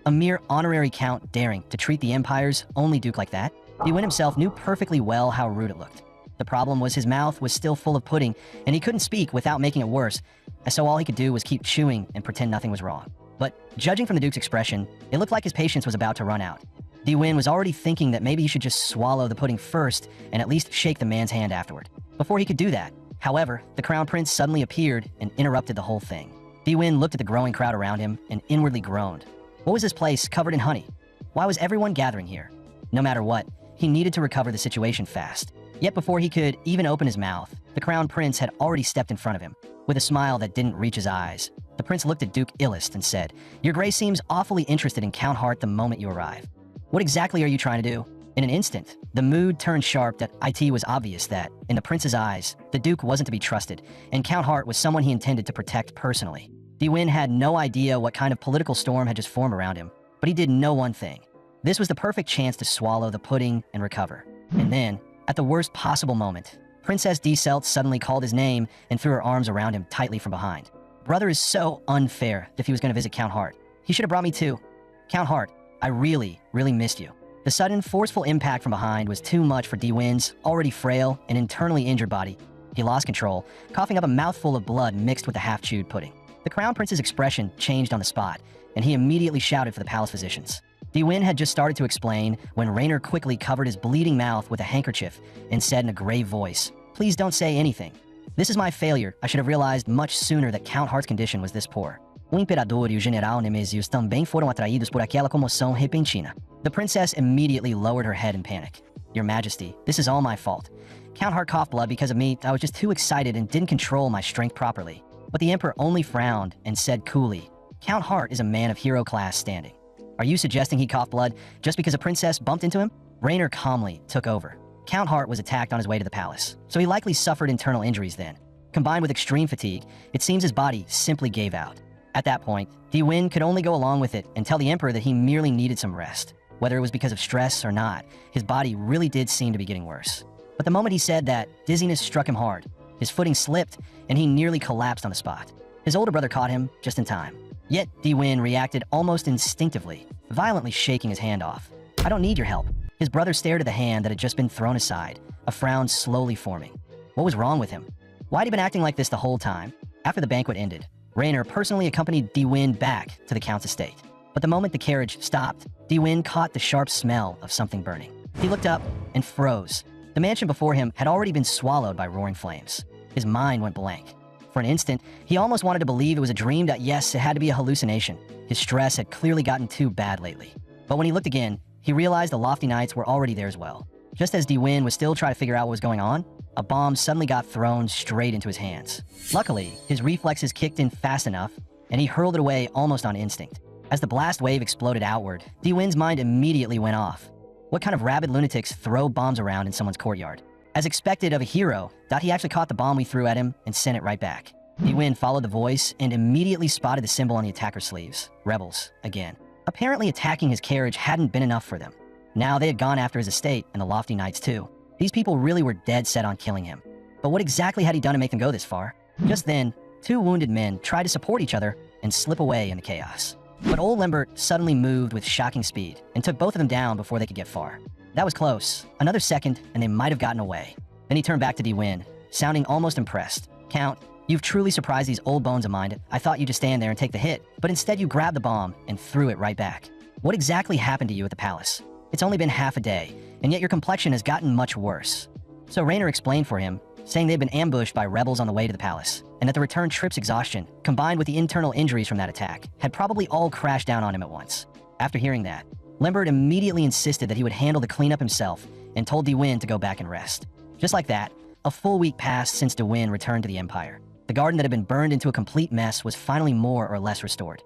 A mere honorary count daring to treat the Empire's only Duke like that? Di-Win himself knew perfectly well how rude it looked. The problem was his mouth was still full of pudding, and he couldn't speak without making it worse, and so all he could do was keep chewing and pretend nothing was wrong. But judging from the Duke's expression, it looked like his patience was about to run out. Di-Win was already thinking that maybe he should just swallow the pudding first and at least shake the man's hand afterward. Before he could do that, however, the Crown Prince suddenly appeared and interrupted the whole thing. Di-Win looked at the growing crowd around him and inwardly groaned. What was this place covered in honey? Why was everyone gathering here? No matter what, he needed to recover the situation fast. Yet before he could even open his mouth, the Crown Prince had already stepped in front of him. With a smile that didn't reach his eyes, the prince looked at Duke Illust and said, "Your Grace seems awfully interested in Count Hart the moment you arrive. What exactly are you trying to do?" In an instant, the mood turned sharp that it was obvious that, in the prince's eyes, the Duke wasn't to be trusted, and Count Hart was someone he intended to protect personally. Di-Win had no idea what kind of political storm had just formed around him, but he did know one thing. This was the perfect chance to swallow the pudding and recover. And then, at the worst possible moment, Princess D-Selt suddenly called his name and threw her arms around him tightly from behind. Brother is so unfair if he was going to visit Count Hart. He should have brought me too. Count Hart, I really, really missed you. The sudden, forceful impact from behind was too much for Di-Win's already frail and internally injured body. He lost control, coughing up a mouthful of blood mixed with the half-chewed pudding. The Crown Prince's expression changed on the spot, and he immediately shouted for the palace physicians. Di-Win had just started to explain when Rainer quickly covered his bleeding mouth with a handkerchief and said in a grave voice, "Please don't say anything. This is my failure. I should have realized much sooner that Count Hart's condition was this poor. O imperador e o general Nemesius também foram atraídos por aquela comoção repentina." The princess immediately lowered her head in panic. "Your Majesty, this is all my fault. Count Hart coughed blood because of me. I was just too excited and didn't control my strength properly." But the emperor only frowned and said coolly, "Count Hart is a man of hero-class standing. Are you suggesting he coughed blood just because a princess bumped into him?" Rainer calmly took over. Count Hart was attacked on his way to the palace, so he likely suffered internal injuries then. Combined with extreme fatigue, it seems his body simply gave out. At that point, Di-Win could only go along with it and tell the emperor that he merely needed some rest. Whether it was because of stress or not, his body really did seem to be getting worse. But the moment he said that, dizziness struck him hard. His footing slipped, and he nearly collapsed on the spot. His older brother caught him just in time. Yet Di-Win reacted almost instinctively, violently shaking his hand off. "I don't need your help." His brother stared at the hand that had just been thrown aside, a frown slowly forming. What was wrong with him? Why'd he been acting like this the whole time? After the banquet ended, Rainer personally accompanied Di-Win back to the Count's estate. But the moment the carriage stopped, Di-Win caught the sharp smell of something burning. He looked up and froze. The mansion before him had already been swallowed by roaring flames. His mind went blank. For an instant, he almost wanted to believe it was a dream that, yes, it had to be a hallucination. His stress had clearly gotten too bad lately. But when he looked again, he realized the lofty knights were already there as well. Just as Di-Win was still trying to figure out what was going on, a bomb suddenly got thrown straight into his hands. Luckily, his reflexes kicked in fast enough, and he hurled it away almost on instinct. As the blast wave exploded outward, Di-Win's mind immediately went off. What kind of rabid lunatics throw bombs around in someone's courtyard? As expected of a hero, he actually caught the bomb we threw at him and sent it right back. Di-Win followed the voice and immediately spotted the symbol on the attacker's sleeves. Rebels, again. Apparently attacking his carriage hadn't been enough for them. Now they had gone after his estate and the lofty knights too. These people really were dead set on killing him. But what exactly had he done to make them go this far? Just then, two wounded men tried to support each other and slip away in the chaos. But old Lambert suddenly moved with shocking speed and took both of them down before they could get far. That was close. Another second, and they might have gotten away. Then he turned back to Di-Win, sounding almost impressed. "Count, you've truly surprised these old bones of mine. I thought you'd just stand there and take the hit, but instead you grabbed the bomb and threw it right back. What exactly happened to you at the palace? It's only been half a day, and yet your complexion has gotten much worse." So Rainer explained for him, saying they'd been ambushed by rebels on the way to the palace, and that the return trip's exhaustion, combined with the internal injuries from that attack, had probably all crashed down on him at once. After hearing that, Lambert immediately insisted that he would handle the cleanup himself and told Di-Win to go back and rest. Just like that, a full week passed since Di-Win returned to the Empire. The garden that had been burned into a complete mess was finally more or less restored.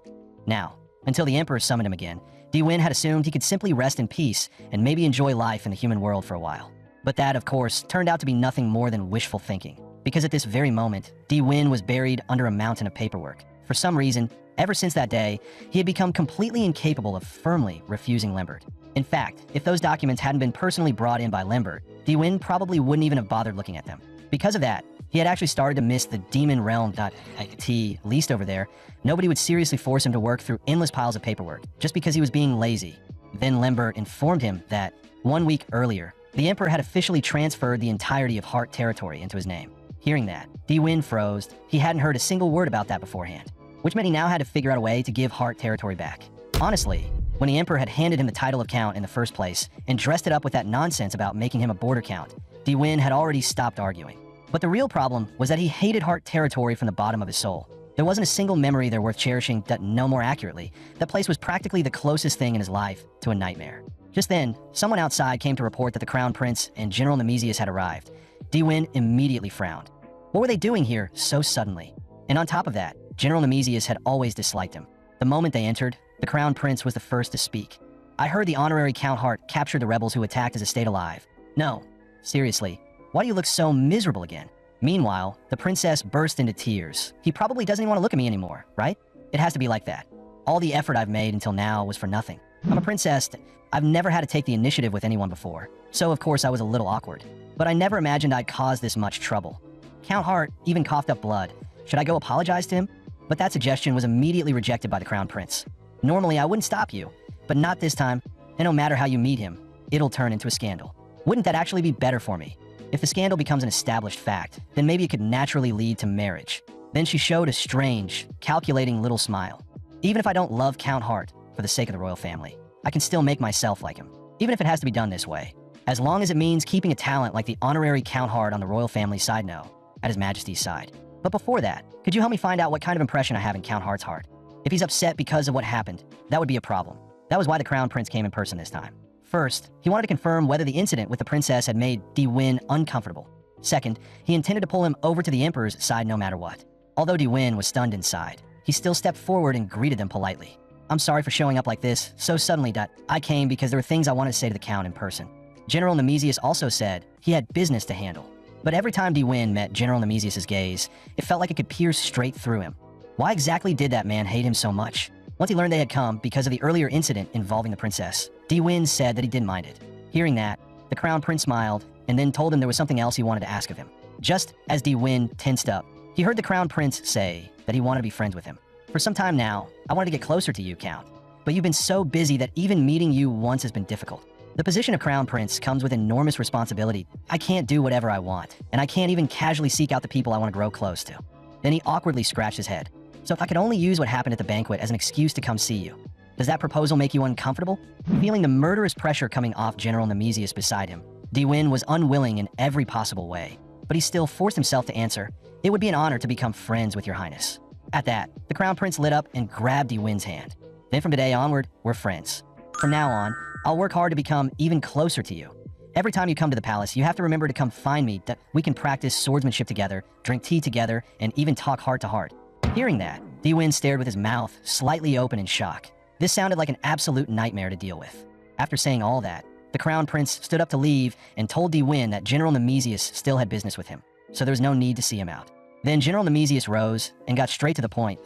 Now, until the Emperor summoned him again, Di-Win had assumed he could simply rest in peace and maybe enjoy life in the human world for a while. But that, of course, turned out to be nothing more than wishful thinking. because at this very moment, Di-Win was buried under a mountain of paperwork. For some reason, ever since that day, he had become completely incapable of firmly refusing Lambert. In fact, if those documents hadn't been personally brought in by Lambert, Di-Win probably wouldn't even have bothered looking at them. Because of that, he had actually started to miss the demon realm. At least over there, nobody would seriously force him to work through endless piles of paperwork just because he was being lazy. Then Lambert informed him that 1 week earlier, the Emperor had officially transferred the entirety of Heart territory into his name. Hearing that, Di-Win froze. He hadn't heard a single word about that beforehand, which meant he now had to figure out a way to give Heart territory back. Honestly, when the Emperor had handed him the title of Count in the first place and dressed it up with that nonsense about making him a border count, Di-Win had already stopped arguing. But the real problem was that he hated Heart territory from the bottom of his soul. There wasn't a single memory there worth cherishing. That no more accurately, that place was practically the closest thing in his life to a nightmare. Just then, someone outside came to report that the Crown Prince and General Nemesius had arrived. Di-Win immediately frowned. What were they doing here so suddenly? And on top of that, General Nemesius had always disliked him. The moment they entered, the Crown Prince was the first to speak. I heard the honorary Count Hart captured the rebels who attacked his estate alive. No, seriously, why do you look so miserable again? Meanwhile, the princess burst into tears. He probably doesn't even want to look at me anymore, right? It has to be like that. All the effort I've made until now was for nothing. I'm a princess. I've never had to take the initiative with anyone before, so of course I was a little awkward. But I never imagined I'd cause this much trouble. Count Hart even coughed up blood. Should I go apologize to him? But that suggestion was immediately rejected by the Crown Prince. Normally I wouldn't stop you, but not this time, and no matter how you meet him, it'll turn into a scandal. Wouldn't that actually be better for me? If the scandal becomes an established fact, then maybe it could naturally lead to marriage. Then she showed a strange, calculating little smile. Even if I don't love Count Hart for the sake of the royal family, I can still make myself like him, even if it has to be done this way. As long as it means keeping a talent like the honorary Count Hart on the royal family side no, at His Majesty's side. But before that, could you help me find out what kind of impression I have in Count Hart's heart? If he's upset because of what happened, that would be a problem. That was why the Crown Prince came in person this time. First, he wanted to confirm whether the incident with the princess had made Di-Win uncomfortable. Second, he intended to pull him over to the Emperor's side no matter what. Although Di-Win was stunned inside, he still stepped forward and greeted them politely. I'm sorry for showing up like this so suddenly. I came because there were things I wanted to say to the Count in person. General Nemesius also said he had business to handle. But every time Di-Win met General Nemesius' gaze, it felt like it could pierce straight through him. Why exactly did that man hate him so much? Once he learned they had come because of the earlier incident involving the princess, Di-Win said that he didn't mind it. Hearing that, the Crown Prince smiled and then told him there was something else he wanted to ask of him. Just as Di-Win tensed up, he heard the Crown Prince say that he wanted to be friends with him. For some time now, I wanted to get closer to you, Count, but you've been so busy that even meeting you once has been difficult. The position of Crown Prince comes with enormous responsibility. I can't do whatever I want, and I can't even casually seek out the people I want to grow close to. Then he awkwardly scratched his head. So if I could only use what happened at the banquet as an excuse to come see you, does that proposal make you uncomfortable? Feeling the murderous pressure coming off General Nemesius beside him, Di-Win was unwilling in every possible way, but he still forced himself to answer, "It would be an honor to become friends with your highness." At that, the Crown Prince lit up and grabbed Di-Win's hand. Then from today onward, we're friends. From now on, I'll work hard to become even closer to you. Every time you come to the palace, you have to remember to come find me. That we can practice swordsmanship together, drink tea together, and even talk heart to heart. Hearing that, Di-Win stared with his mouth slightly open in shock. This sounded like an absolute nightmare to deal with. After saying all that, the Crown Prince stood up to leave and told Di-Win that General Nemesius still had business with him, so there was no need to see him out. Then General Nemesius rose and got straight to the point.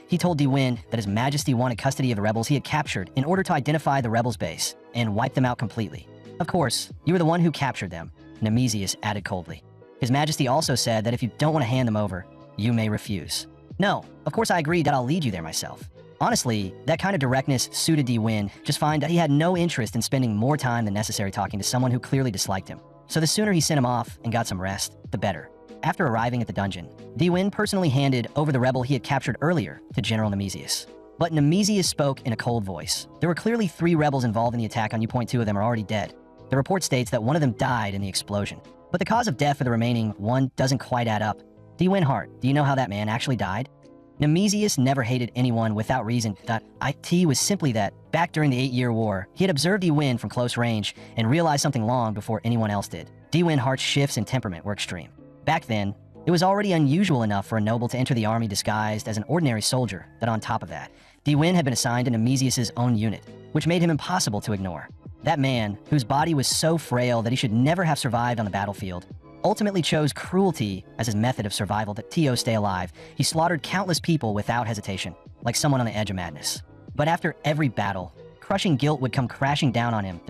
He told Di-Win that His Majesty wanted custody of the rebels he had captured in order to identify the rebels' base and wipe them out completely. Of course, you were the one who captured them, Nemesius added coldly. His Majesty also said that if you don't want to hand them over, you may refuse. No, of course I agreed that I'll lead you there myself. Honestly, that kind of directness suited Di-Win just fine. That he had no interest in spending more time than necessary talking to someone who clearly disliked him. So the sooner he sent him off and got some rest, the better. After arriving at the dungeon, Di-Win personally handed over the rebel he had captured earlier to General Nemesius. But Nemesius spoke in a cold voice. There were clearly 3 rebels involved in the attack on you. 2 of them are already dead. The report states that one of them died in the explosion. But the cause of death for the remaining one doesn't quite add up. Di-Win Hart, do you know how that man actually died? Nemesius never hated anyone without reason. It was simply that, back during the 8-Year War, he had observed Di-Win from close range and realized something long before anyone else did. Di-Win Hart's shifts in temperament were extreme. Back then, it was already unusual enough for a noble to enter the army disguised as an ordinary soldier, that on top of that, Di-Win had been assigned to Nemesius' own unit, which made him impossible to ignore. That man, whose body was so frail that he should never have survived on the battlefield, ultimately chose cruelty as his method of survival to Tio stay alive. He slaughtered countless people without hesitation, like someone on the edge of madness. But after every battle, crushing guilt would come crashing down on him.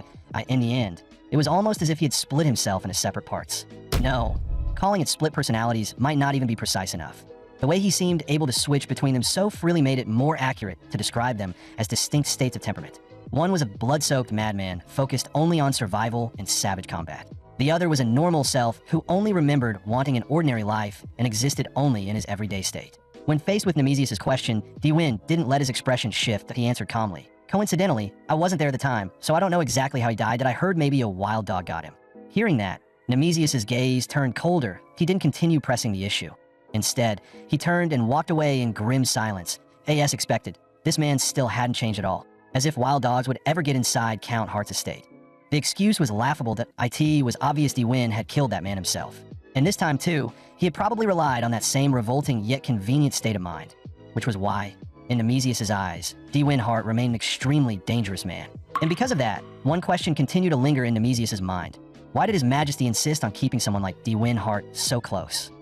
In the end, it was almost as if he had split himself into separate parts. No, calling it split personalities might not even be precise enough. The way he seemed able to switch between them so freely made it more accurate to describe them as distinct states of temperament. One was a blood-soaked madman focused only on survival and savage combat. The other was a normal self who only remembered wanting an ordinary life and existed only in his everyday state. When faced with Nemesius' question, Diwin didn't let his expression shift. He answered calmly. Coincidentally, I wasn't there at the time, so I don't know exactly how he died, but I heard maybe a wild dog got him. Hearing that, Nemesius' gaze turned colder. He didn't continue pressing the issue. Instead, he turned and walked away in grim silence. As expected, this man still hadn't changed at all, as if wild dogs would ever get inside Count Hart's estate. The excuse was laughable that it was obvious Diwin had killed that man himself. And this time, too, he had probably relied on that same revolting yet convenient state of mind, which was why, in Nemesius' eyes, Diwin Hart remained an extremely dangerous man. And because of that, one question continued to linger in Nemesius' mind. Why did His Majesty insist on keeping someone like Diwin Hart so close?